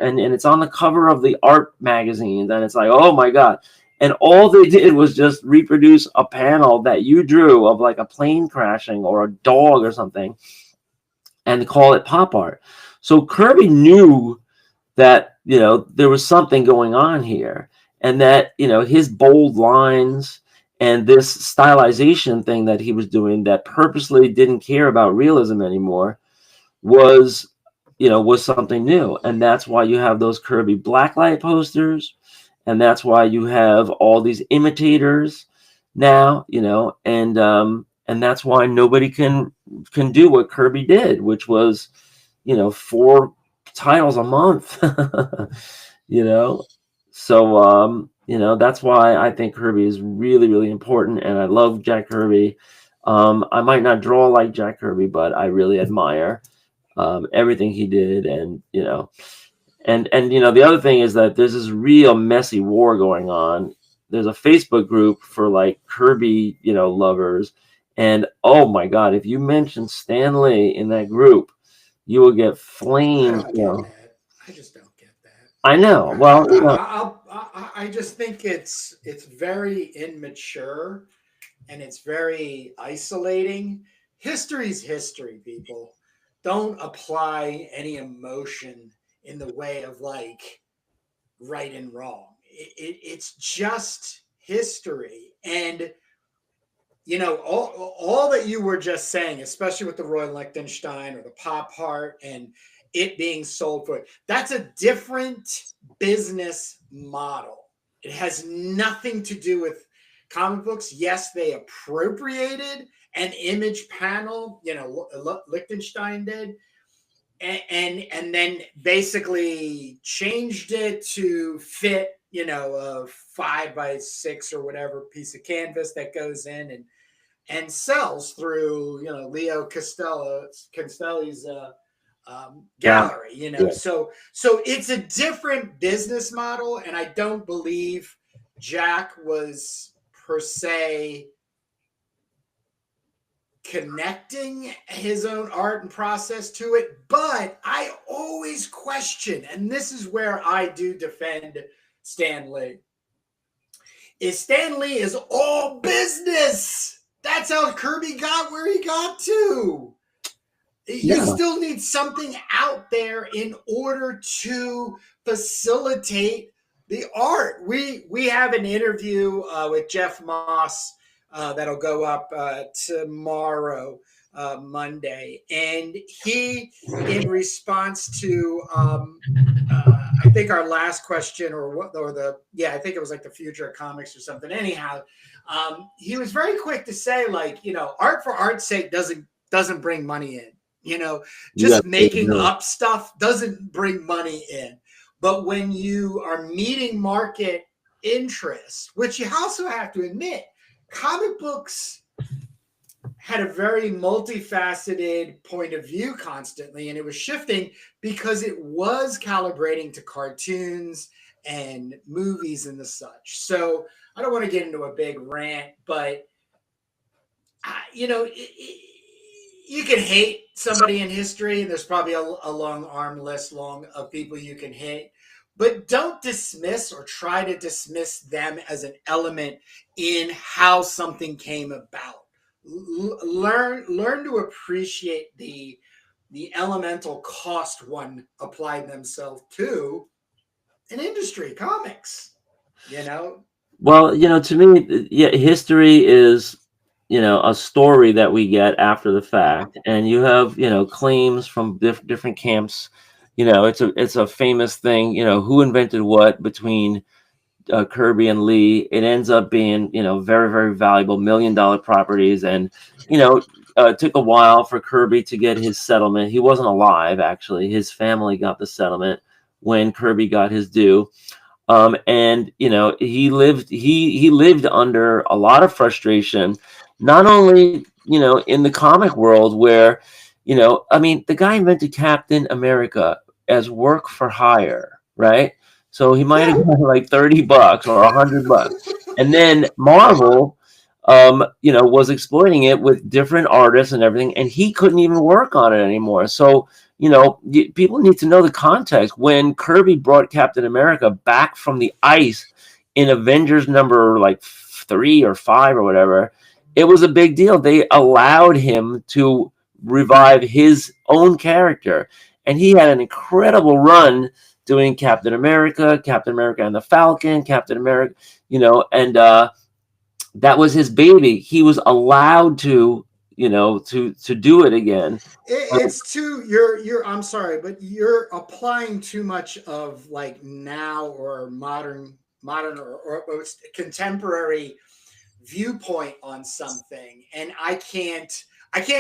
and it's on the cover of the art magazines, and it's like, oh my God. And all they did was just reproduce a panel that you drew of like a plane crashing or a dog or something, and call it pop art. So Kirby knew that, there was something going on here, and that, his bold lines and this stylization thing that he was doing that purposely didn't care about realism anymore was something new. And that's why you have those Kirby blacklight posters, and that's why you have all these imitators now, and that's why nobody can do what Kirby did, which was, 4 titles a month. So that's why I think Kirby is really, really important, and I love Jack Kirby. I might not draw like Jack Kirby, but I really admire everything he did. And the other thing is that there's this real messy war going on. There's a Facebook group for like Kirby, lovers, and oh my God, if you mention Stan Lee in that group, you will get flamed. I just don't get that. I know. Well, I just think it's very immature, and it's very isolating. History's history, people. Don't apply any emotion in the way of like right and wrong. It's just history. And all that you were just saying, especially with the Roy Lichtenstein or the pop art and it being sold for it, that's a different business model. It has nothing to do with comic books. Yes, they appropriated an image panel, Lichtenstein did, and then basically changed it to fit, a 5x6 or whatever piece of canvas that goes in and sells through, Leo Castelli's gallery. Yeah. So it's a different business model, and I don't believe Jack was per se connecting his own art and process to it. But I always question, and this is where I do defend Stan Lee, is Stan Lee is all business. That's how Kirby got where he got to. You still need something out there in order to facilitate the art. We have an interview with Jeff Moss that'll go up tomorrow, Monday, and he, in response to I think our last question, I think it was like the future of comics or something. Anyhow, he was very quick to say, like, art for art's sake doesn't bring money in. Just making up stuff doesn't bring money in. But when you are meeting market interest, which you also have to admit, comic books had a very multifaceted point of view constantly, and it was shifting because it was calibrating to cartoons and movies and the such. So I don't want to get into a big rant, but you can hate somebody in history, and there's probably a long arm list of people you can hate, but don't dismiss or try to dismiss them as an element in how something came about. Learn to appreciate the elemental cost one applied themselves to an industry, comics. Well, to me, history is a story that we get after the fact, and you have claims from different camps. It's a famous thing. Who invented what between Kirby and Lee. It ends up being very, very valuable $1 million properties, and it took a while for Kirby to get his settlement. He wasn't alive, actually. His family got the settlement when Kirby got his due. And he lived under a lot of frustration, not only in the comic world where the guy invented Captain America as work for hire, right? So he might have got like $30 or $100, and then Marvel was exploiting it with different artists and everything, and he couldn't even work on it anymore. So people need to know the context. When Kirby brought Captain America back from the ice in Avengers number like 3 or 5 or whatever, it was a big deal. They allowed him to revive his own character, and he had an incredible run doing Captain America and the Falcon, Captain America, and that was his baby. He was allowed to do it again. It's too you're I'm sorry, but you're applying too much of like now or modern or contemporary viewpoint on something, and I can't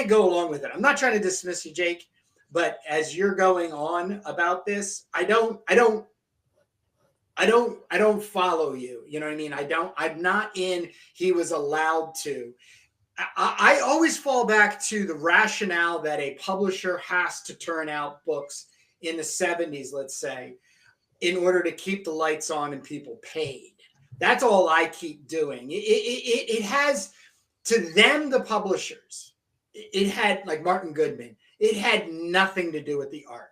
go along with it. I'm not trying to dismiss you, Jake, but as you're going on about this, I don't follow you. You know what I mean? I'm not in he was allowed to. I always fall back to the rationale that a publisher has to turn out books in the 70s, let's say, in order to keep the lights on and people paid. That's all I keep doing. It has, to them, the publishers, it had, like Martin Goodman, it had nothing to do with the art.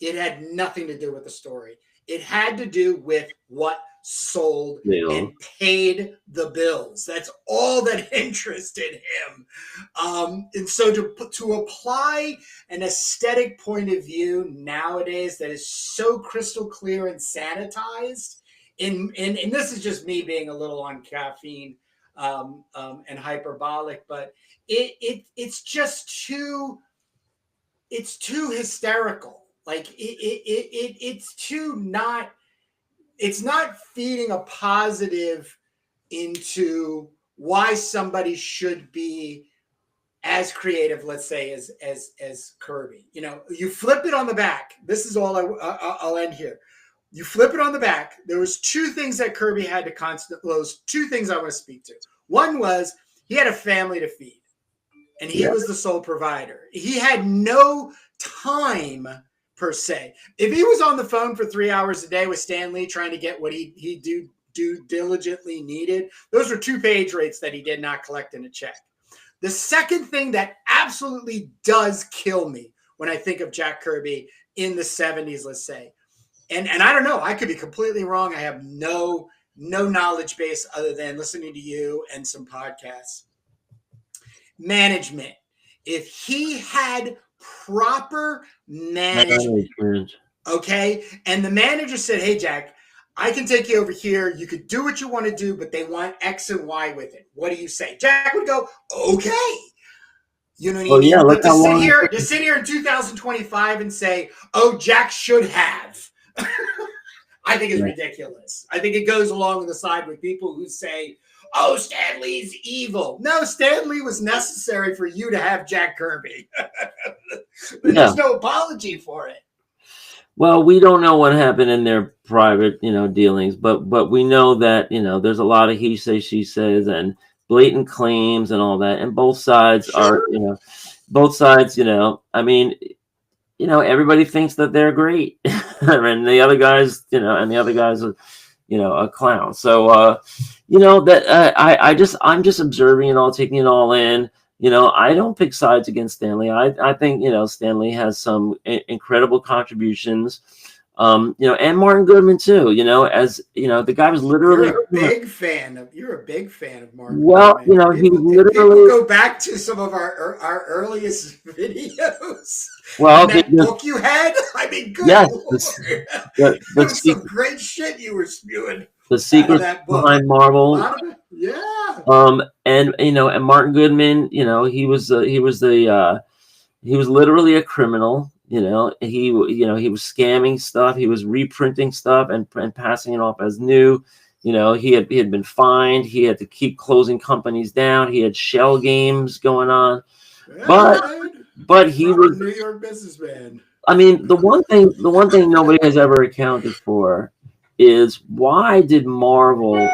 It had nothing to do with the story. It had to do with what sold and paid the bills. That's all that interested him. And so to apply an aesthetic point of view nowadays that is so crystal clear and sanitized, and this is just me being a little on caffeine and hyperbolic, but it's just too hysterical. Like it's too not. It's not feeding a positive into why somebody should be as creative, let's say, as Kirby. You flip it on the back. This is all I'll end here. You flip it on the back. There was 2 things that Kirby had to those 2 things I want to speak to. One was he had a family to feed, and he was the sole provider. He had no time per se. If he was on the phone for 3 hours a day with Stan Lee trying to get what he diligently needed, those were 2 page rates that he did not collect in a check. The second thing that absolutely does kill me when I think of Jack Kirby in the 70s, let's say, and I don't know, I could be completely wrong. I have no knowledge base other than listening to you and some podcasts. Management. If he had proper management. Okay. And the manager said, hey, Jack, I can take you over here. You could do what you want to do, but they want X and Y with it. What do you say? Jack would go, okay. You know what I mean? Yeah, but to sit here in 2025 and say, oh, Jack should have, I think is ridiculous. I think it goes along the side with people who say, oh, Stan Lee's evil. No, Stan Lee was necessary for you to have Jack Kirby. There's no apology for it. Well, we don't know what happened in their private, dealings, but we know that, there's a lot of he says, she says, and blatant claims and all that. And both sides are, I mean, everybody thinks that they're great. And the other guys, are, a clown. So, that I'm just observing it all, taking it all in. I don't pick sides against Stanley. I think, Stanley has some incredible contributions. And Martin Goodman too, as the guy was literally you're a big fan of Martin. Well, Goodman. He literally people go back to some of our earliest videos. Well, that book you had, I mean, good Lord. There was some great shit you were spewing. The secret behind Marvel. Yeah. And Martin Goodman, he was literally a criminal. He was scamming stuff. He was reprinting stuff and passing it off as new. He had been fined. He had to keep closing companies down. He had shell games going on. Yeah, but he was a New York businessman. I mean, the one thing nobody has ever accounted for is why did Marvel,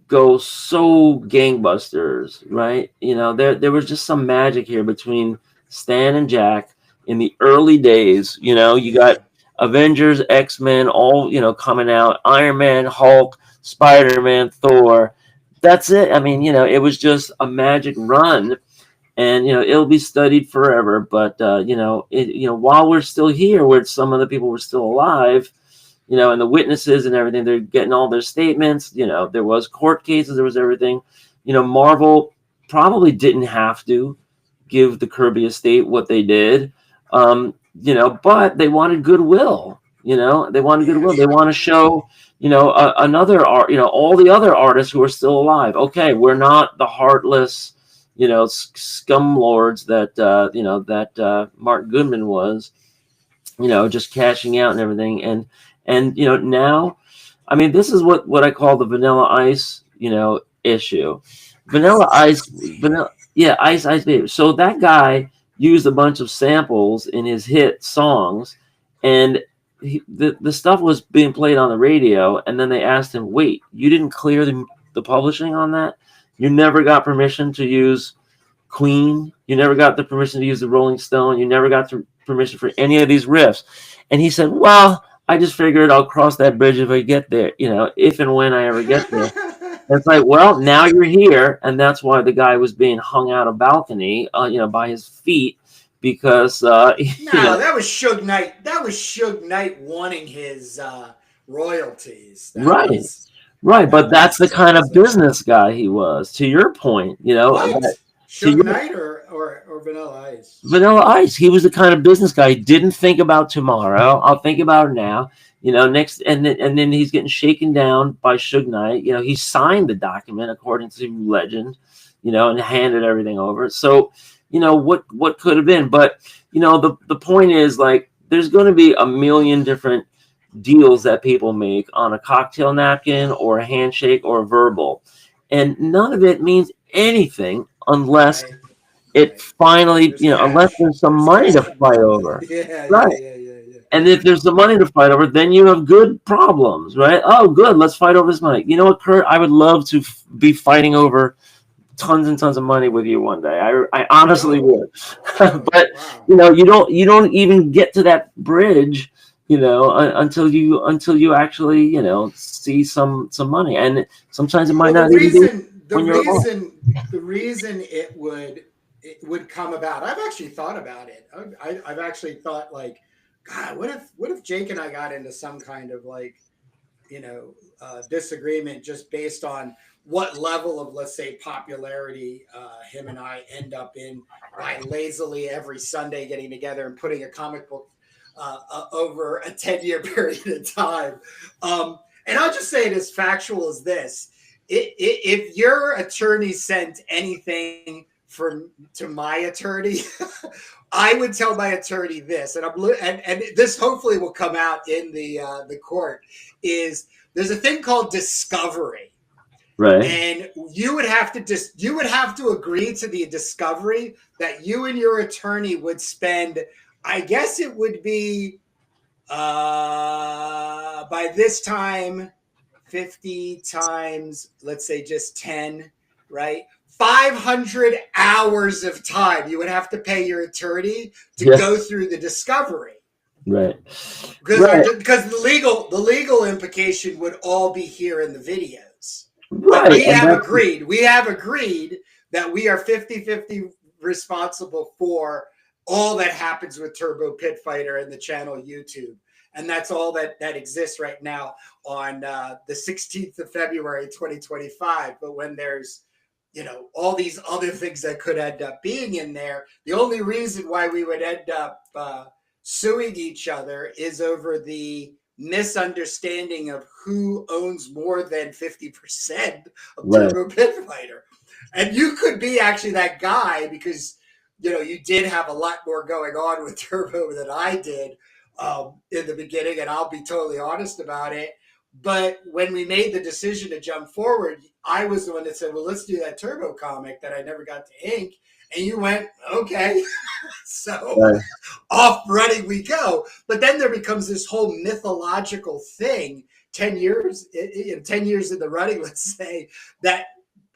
go so gangbusters, right? There was just some magic here between Stan and Jack in the early days. You got Avengers, X-Men, all, coming out, Iron Man, Hulk, Spider-Man, Thor. That's it. I mean, it was just a magic run. And it'll be studied forever. But while we're still here, where some of the people were still alive, and the witnesses and everything, they're getting all their statements. There was court cases, there was everything. Marvel probably didn't have to give the Kirby estate what they did, but they wanted goodwill. They wanted goodwill. They want to show, another art. All the other artists who are still alive. Okay, we're not the heartless, scum lords that Mark Goodman was, just cashing out and everything. And now, I mean, this is what I call the Vanilla Ice, issue. Ice Baby. So that guy used a bunch of samples in his hit songs, and the stuff was being played on the radio. And then they asked him, "Wait, you didn't clear the publishing on that? You never got permission to use Queen. You never got the permission to use the Rolling Stone. You never got the permission for any of these riffs." And he said, "Well, I just figured I'll cross that bridge if I get there, if and when I ever get there." It's like, well, now you're here. And that's why the guy was being hung out a balcony, by his feet, because, that was Suge Knight. That was Suge Knight wanting his royalties. Right. But that's the kind of business guy he was, to your point, Suge Knight or Vanilla Ice? Vanilla Ice. He was the kind of business guy. He didn't think about tomorrow. I'll think about it now. Next, and then he's getting shaken down by Suge Knight. He signed the document according to legend, and handed everything over. So, what could have been? But the point is, like, there's going to be a million different deals that people make on a cocktail napkin or a handshake or a verbal, and none of it means anything unless it finally, unless there's some money to fight over. And if there's the money to fight over, then you have good problems, right? Oh, good, let's fight over this money. You know what, Kurt? I would love to be fighting over tons and tons of money with you one day. I honestly would. But you don't even get to that bridge, until you actually, see some money. And sometimes it might not even be. The reason it would come about, I've actually thought about it. I've actually thought, like, God, what if Jake and I got into some kind of, like, disagreement just based on what level of, let's say, popularity him and I end up in by lazily every Sunday getting together and putting a comic book over a 10-year period of time. And I'll just say it as factual as this. If your attorney sent anything to my attorney, I would tell my attorney this, and this hopefully will come out in the court, is there's a thing called discovery. Right. And you would have to agree to the discovery that you and your attorney would spend, I guess it would be by this time 50 times, let's say just 10, right? 500 hours of time you would have to pay your attorney to go through the discovery. Right. Because the legal implication would all be here in the videos. Right. We have agreed that we are 50-50 responsible for all that happens with Turbo Pit Fighter and the channel YouTube. And that's all that exists right now on the 16th of February, 2025. But when there's, all these other things that could end up being in there, the only reason why we would end up suing each other is over the misunderstanding of who owns more than 50% of Turbo Pit Fighter. And you could be actually that guy because, you did have a lot more going on with Turbo than I did in the beginning, and I'll be totally honest about it. But when we made the decision to jump forward, I was the one that said, well, let's do that Turbo comic that I never got to ink. And you went, okay. So off running we go. But then there becomes this whole mythological thing, 10 years in the running, let's say, that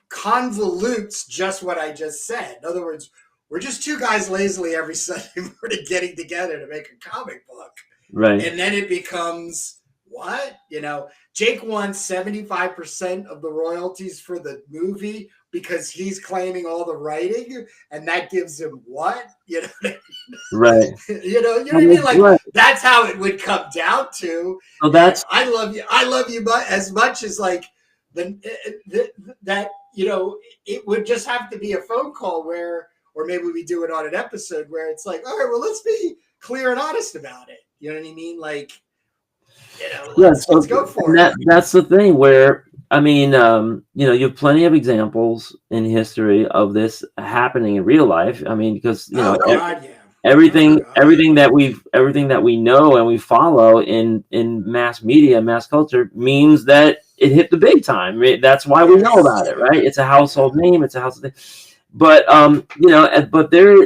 convolutes just what I just said. In other words, we're just two guys lazily every Sunday morning getting together to make a comic book. Right. And then it becomes, what? Jake wants 75% of the royalties for the movie because he's claiming all the writing, and that gives him what? You know what I mean? Right. You know what I mean? Like, that's how it would come down to. So that's, I love you as much as like that, it would just have to be a phone call or maybe we do it on an episode where it's like, all right, well, let's be clear and honest about it. You know what I mean? Like, let's go for it. That's the thing where, I mean, you have plenty of examples in history of this happening in real life. I mean, because, everything that we know and we follow in mass media, mass culture means that it hit the big time. That's why we know about it, right? It's a household name. It's a household name. But but there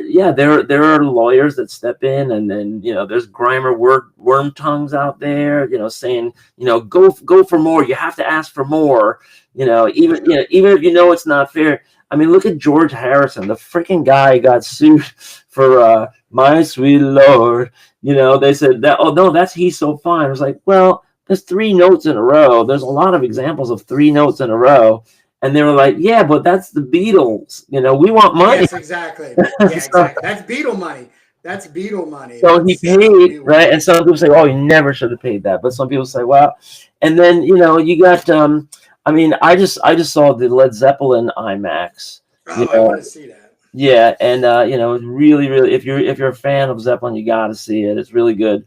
are lawyers that step in, and then there's Grimer worm tongues out there, saying go for more. You have to ask for more. Even if it's not fair. I mean, look at George Harrison. The freaking guy got sued for My Sweet Lord. They said that. Oh no, that's He's So Fine. I was like, well, there's 3 notes in a row. There's a lot of examples of 3 notes in a row. And they were like, yeah, but that's the Beatles. We want money. Yes, exactly. Yeah, exactly. That's Beatle money. So he paid, right? And some people say, oh, he never should have paid that. But some people say, well, and then, you got, I mean, I just saw the Led Zeppelin IMAX. Oh, I want to see that. Yeah. And, it's really, really, if you're a fan of Zeppelin, you got to see it. It's really good.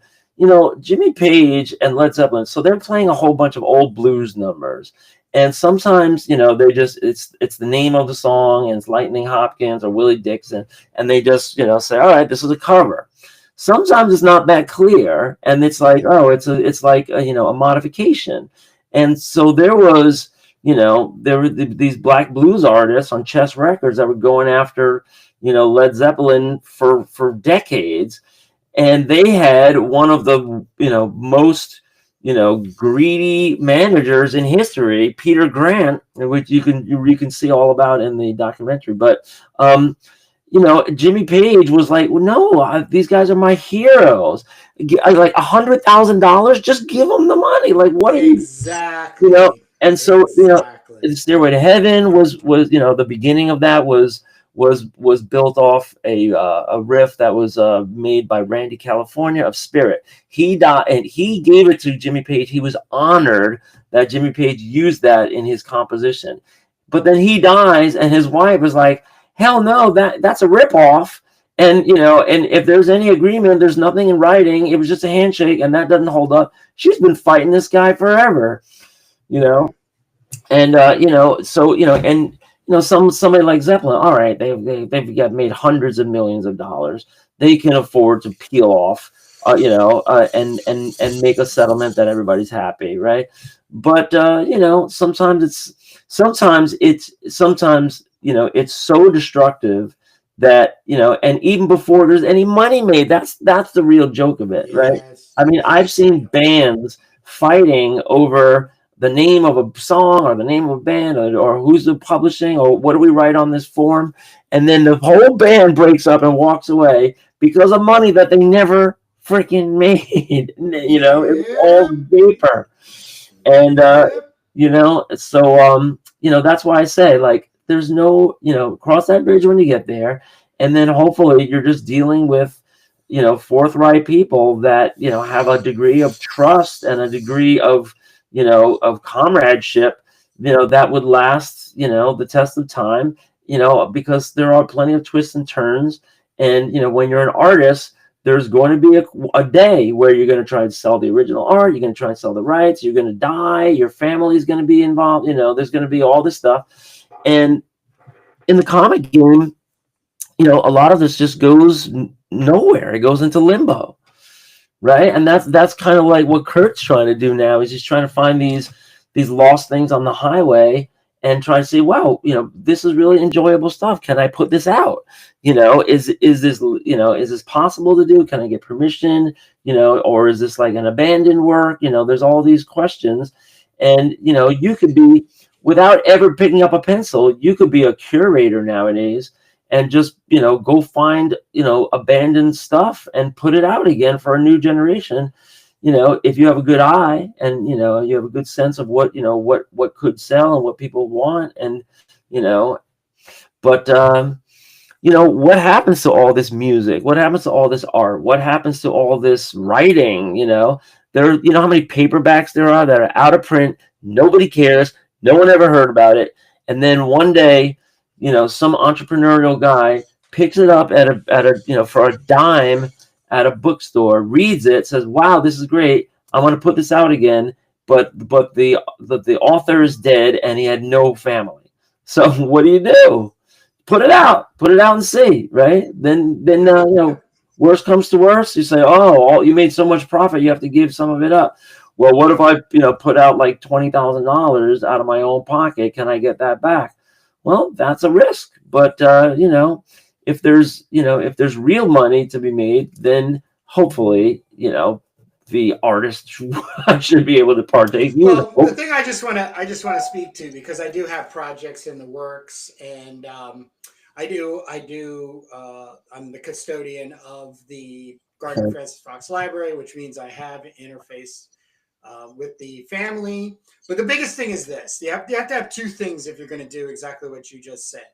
Jimmy Page and Led Zeppelin. So they're playing a whole bunch of old blues numbers. And sometimes, they just, it's the name of the song, and it's Lightning Hopkins or Willie Dixon. And they just, say, all right, this is a cover. Sometimes it's not that clear. And it's like, oh, it's like, a modification. And so there was, there were these black blues artists on Chess Records that were going after, Led Zeppelin for decades. And they had one of the, most, greedy managers in history, Peter Grant, which you can see all about in the documentary. But, Jimmy Page was like, well, no, these guys are my heroes. Like $100,000, just give them the money. Like, what are you? Exactly. And so, Stairway to Heaven was the beginning of that was built off a riff that was made by Randy California of Spirit. He died, and he gave it to Jimmy Page. He was honored that Jimmy Page used that in his composition. But then he dies, and his wife is like, hell no, that's a ripoff. And and if there's any agreement, there's nothing in writing. It was just a handshake, and that doesn't hold up. She's been fighting this guy forever, and so and somebody like Zeppelin, all right, they've got made hundreds of millions of dollars. They can afford to peel off, and make a settlement that everybody's happy, right? But sometimes it's so destructive that and even before there's any money made, that's the real joke of it, right? Yes. I mean, I've seen bands fighting over the name of a song or the name of a band, or who's the publishing, or what do we write on this form, and then the whole band breaks up and walks away because of money that they never freaking made. It was all vapor. And so that's why I say, like, there's no, cross that bridge when you get there, and then hopefully you're just dealing with forthright people that have a degree of trust and a degree of of comradeship that would last the test of time, because there are plenty of twists and turns. And when you're an artist, there's going to be a day where you're going to try to sell the original art, you're going to try and sell the rights, you're going to die, your family's going to be involved, there's going to be all this stuff. And in the comic game, a lot of this just goes nowhere. It goes into limbo, right? And that's kind of like what Kurt's trying to do now. He's just trying to find these lost things on the highway and try to say, wow, this is really enjoyable stuff. Can I put this out? Is this possible to do? Can I get permission? Or is this like an abandoned work? There's all these questions. And you could be, without ever picking up a pencil, you could be a curator nowadays and just go find abandoned stuff and put it out again for a new generation. If you have a good eye and you have a good sense of what what could sell and what people want. And but what happens to all this music? What happens to all this art? What happens to all this writing? There, how many paperbacks there are that are out of print, nobody cares, no one ever heard about it, and then one day some entrepreneurial guy picks it up at a for a dime at a bookstore, reads it, says, wow, this is great, I want to put this out again, but the author is dead and he had no family. So what do? Put it out and see, right? Then worst comes to worst, you say, oh, you made so much profit, you have to give some of it up. Well, what if I put out like $20,000 out of my own pocket? Can I get that back? Well, that's a risk. But if there's real money to be made, then hopefully the artist should be able to partake. Well, the thing I just want to speak to, because I do have projects in the works, and I'm the custodian of the Gardner Francis Fox Library, which means I have an interface with the family. But the biggest thing is this: you have to have two things if you're going to do exactly what you just said.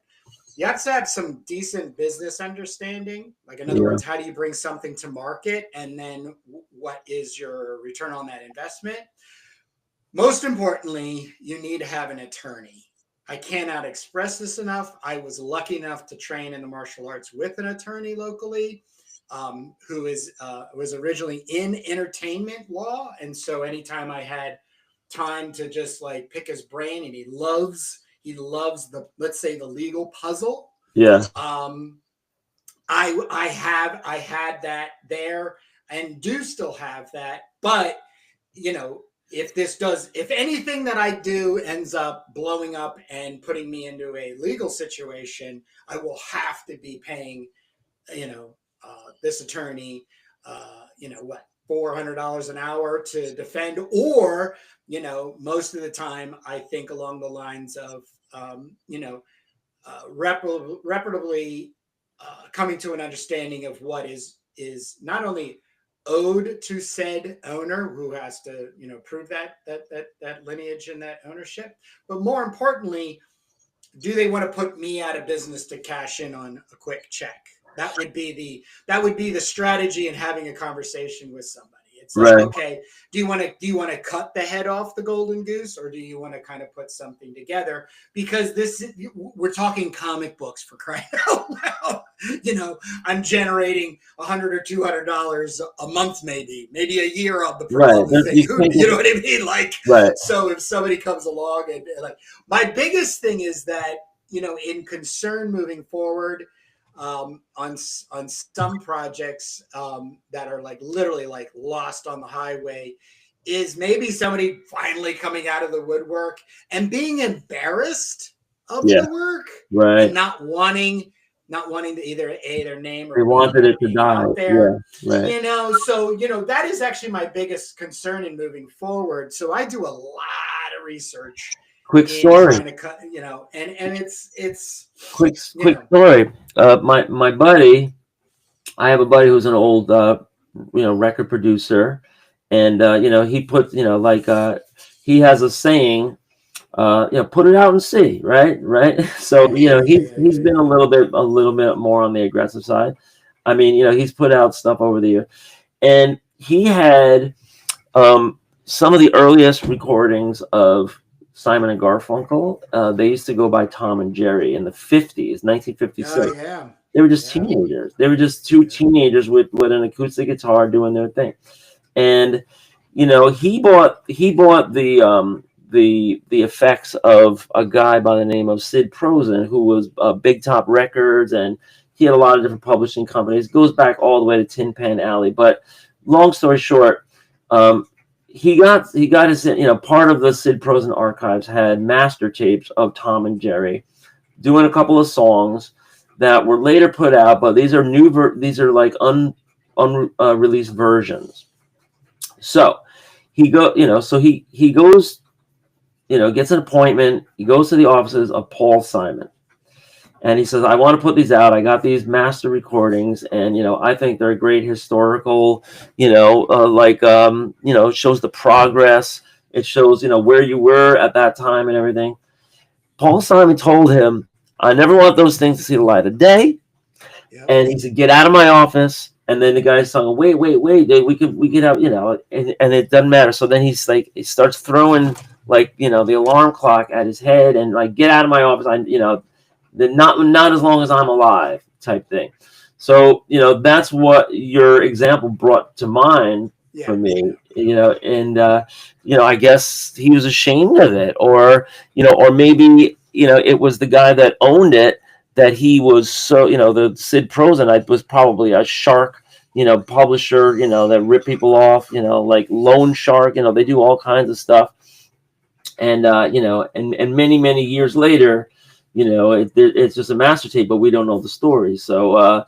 You have to have some decent business understanding. Like, in other words, how do you bring something to market, and then what is your return on that investment? Most importantly, you need to have an attorney. I cannot express this enough. I was lucky enough to train in the martial arts with an attorney locally, who was originally in entertainment law. And so anytime I had time to just like pick his brain, and he loves the, let's say, the legal puzzle. Yeah. I had that there and do still have that. But if anything that I do ends up blowing up and putting me into a legal situation, I will have to be paying, this attorney, $400 an hour to defend, or, most of the time I think along the lines of, reputably coming to an understanding of what is not only owed to said owner, who has to prove that lineage and that ownership, but more importantly, do they want to put me out of business to cash in on a quick check? That would be the strategy in having a conversation with somebody. It's like, Right. okay, do you want to cut the head off the golden goose, or do you want to kind of put something together? Because we're talking comic books, for crying out loud. I'm generating $100 or $200 a month, maybe a year on Right. the thing. You can't You know what I mean? Like, right. so if somebody comes along and like, my biggest thing is that, in concern moving forward, on some projects that are like literally like lost on the highway, is maybe somebody finally coming out of the woodwork and being embarrassed of Yeah. the work, Right. and not wanting to either their name They or wanted it to be die. out there. Yeah. Right. So that is actually my biggest concern in moving forward. So I do a lot of research Quick in story. trying to cut, and it's Quick story. My buddy, I have a buddy who's an old record producer, and he puts he has a saying, put it out and see, right. So he's been a little bit more on the aggressive side. I mean, he's put out stuff over the year, and he had some of the earliest recordings of Simon and Garfunkel. They used to go by Tom and Jerry in the 50s, 1956. Oh yeah. They were just teenagers. They were just two teenagers with an acoustic guitar doing their thing. And he bought the effects of a guy by the name of Sid Prosen, who was Big Top Records, and he had a lot of different publishing companies. It goes back all the way to Tin Pan Alley. But long story short, he got his, part of the Sid Prosen archives had master tapes of Tom and Jerry doing a couple of songs that were later put out, but these are these are like unreleased versions. So he goes, gets an appointment. He goes to the offices of Paul Simon, and he says, I want to put these out. I got these master recordings, and I think they're a great historical, it shows the progress. It shows where you were at that time and everything. Paul Simon told him, I never want those things to see the light of day. Yep. And he said, get out of my office. And then the guy's saying, wait, we could have, and it doesn't matter. So then he starts throwing the alarm clock at his head and like, get out of my office. Not as long as I'm alive type thing. So, that's what your example brought to mind for me, and, I guess he was ashamed of it, or maybe, it was the guy that owned it, that he was so, the Sid Prosen was probably a shark, publisher, that rip people off, like Loan Shark, they do all kinds of stuff. And, and many, many years later, it's just a master tape, but we don't know the story. So,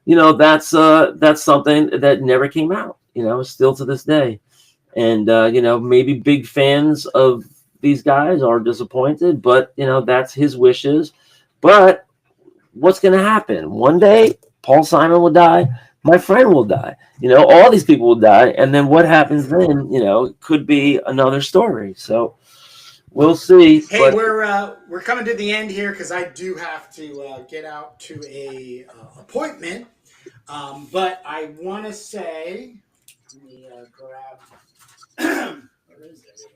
that's something that never came out, still to this day. And, maybe big fans of these guys are disappointed, but, that's his wishes. But what's going to happen? One day, Paul Simon will die. My friend will die. All these people will die. And then what happens then, could be another story. So we'll see. Hey, we're coming to the end here because I do have to get out to a appointment. But I want to say, let me grab. Where is everything?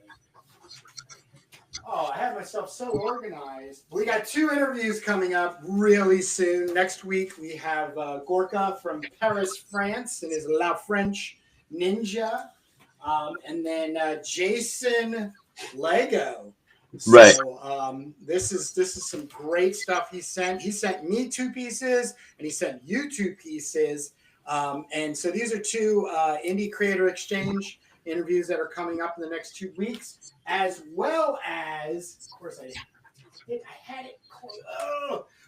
Oh, I have myself so organized. We got 2 interviews coming up really soon. Next week we have Gorka from Paris, France, and his La French Ninja, and then Jason Lego. Right. So this is some great stuff he sent. He sent me 2 pieces, and he sent you 2 pieces. And so these are 2 Indie Creator Exchange interviews that are coming up in the next 2 weeks, as well as, of course, I had it.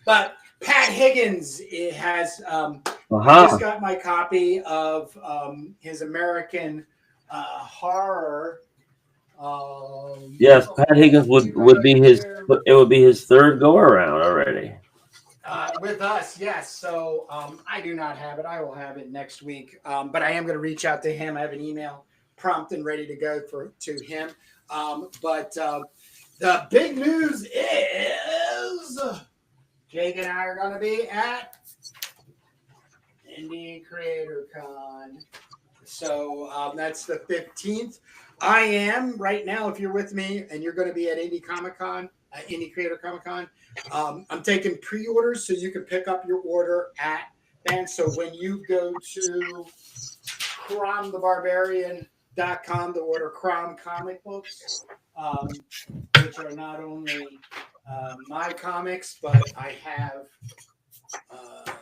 But Pat Higgins has. I just got my copy of his American horror. Yes, Pat Higgins would be his. It would be his 3rd go around already. With us, yes. So I do not have it. I will have it next week. But I am going to reach out to him. I have an email prompt and ready to go to him. But the big news is Jake and I are going to be at Indie Creator Con. So that's the 15th. I am right now, if you're with me and you're going to be at Indie Comic Con, Indie Creator Comic Con, I'm taking pre-orders so you can pick up your order at then. So when you go to cromthebarbarian.com to order Crom comic books, which are not only my comics, but I have the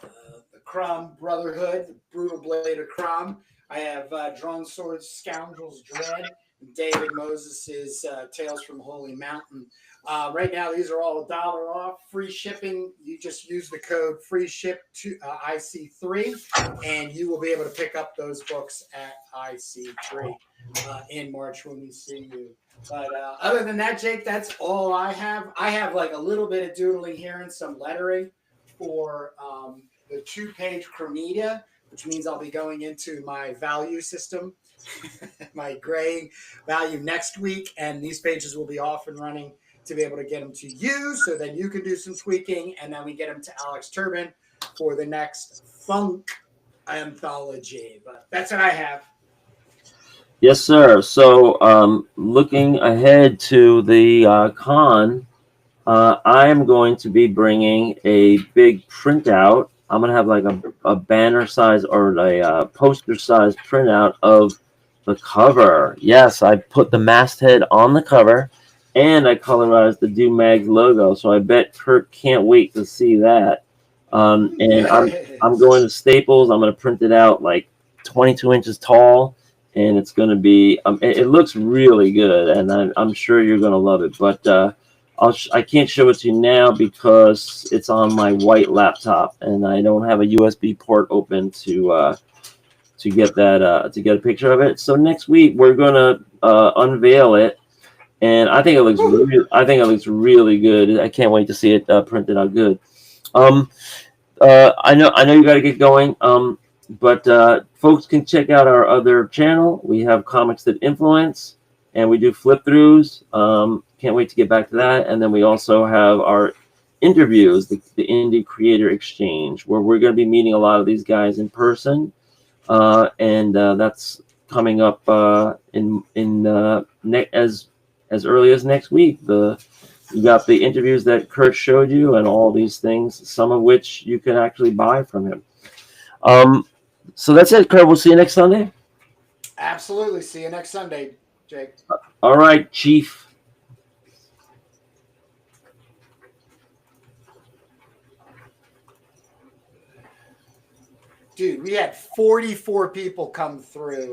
Crom Brotherhood, the Brutal Blade of Crom. I have Drawn Swords, Scoundrels Dread, and David Moses's Tales from Holy Mountain. Right now, these are all $1 off, free shipping. You just use the code free ship to IC3, and you will be able to pick up those books at IC3 in March when we see you. But other than that, Jake, that's all I have. I have like a little bit of doodling here and some lettering for the 2-page Kromita, which means I'll be going into my value system, my grading value next week, and these pages will be off and running to be able to get them to you, so then you can do some tweaking, and then we get them to Alex Turbin for the next Funk anthology. But that's what I have. Yes, sir. So, looking ahead to the con, I am going to be bringing a big printout. I'm going to have like a banner size or a poster size printout of the cover. Yes, I put the masthead on the cover, and I colorized the Do Mags logo. So I bet Kurt can't wait to see that. And I'm going to Staples. I'm going to print it out like 22 inches tall, and it's going to be. It looks really good, and I'm sure you're going to love it. But I can't show it to you now because it's on my white laptop, and I don't have a USB port open to get that to get a picture of it. So next week we're gonna unveil it, and I think it looks really good. I can't wait to see it printed out good. I know you got to get going. But folks can check out our other channel. We have Comics That Influence, and we do flip throughs. Can't wait to get back to that. And then we also have our interviews, the Indie Creator Exchange, where we're going to be meeting a lot of these guys in person. And that's coming up as early as next week. You got the interviews that Kurt showed you and all these things, some of which you can actually buy from him. So that's it, Kurt. We'll see you next Sunday. Absolutely. See you next Sunday, Jake. All right, Chief. Dude, we had 44 people come through.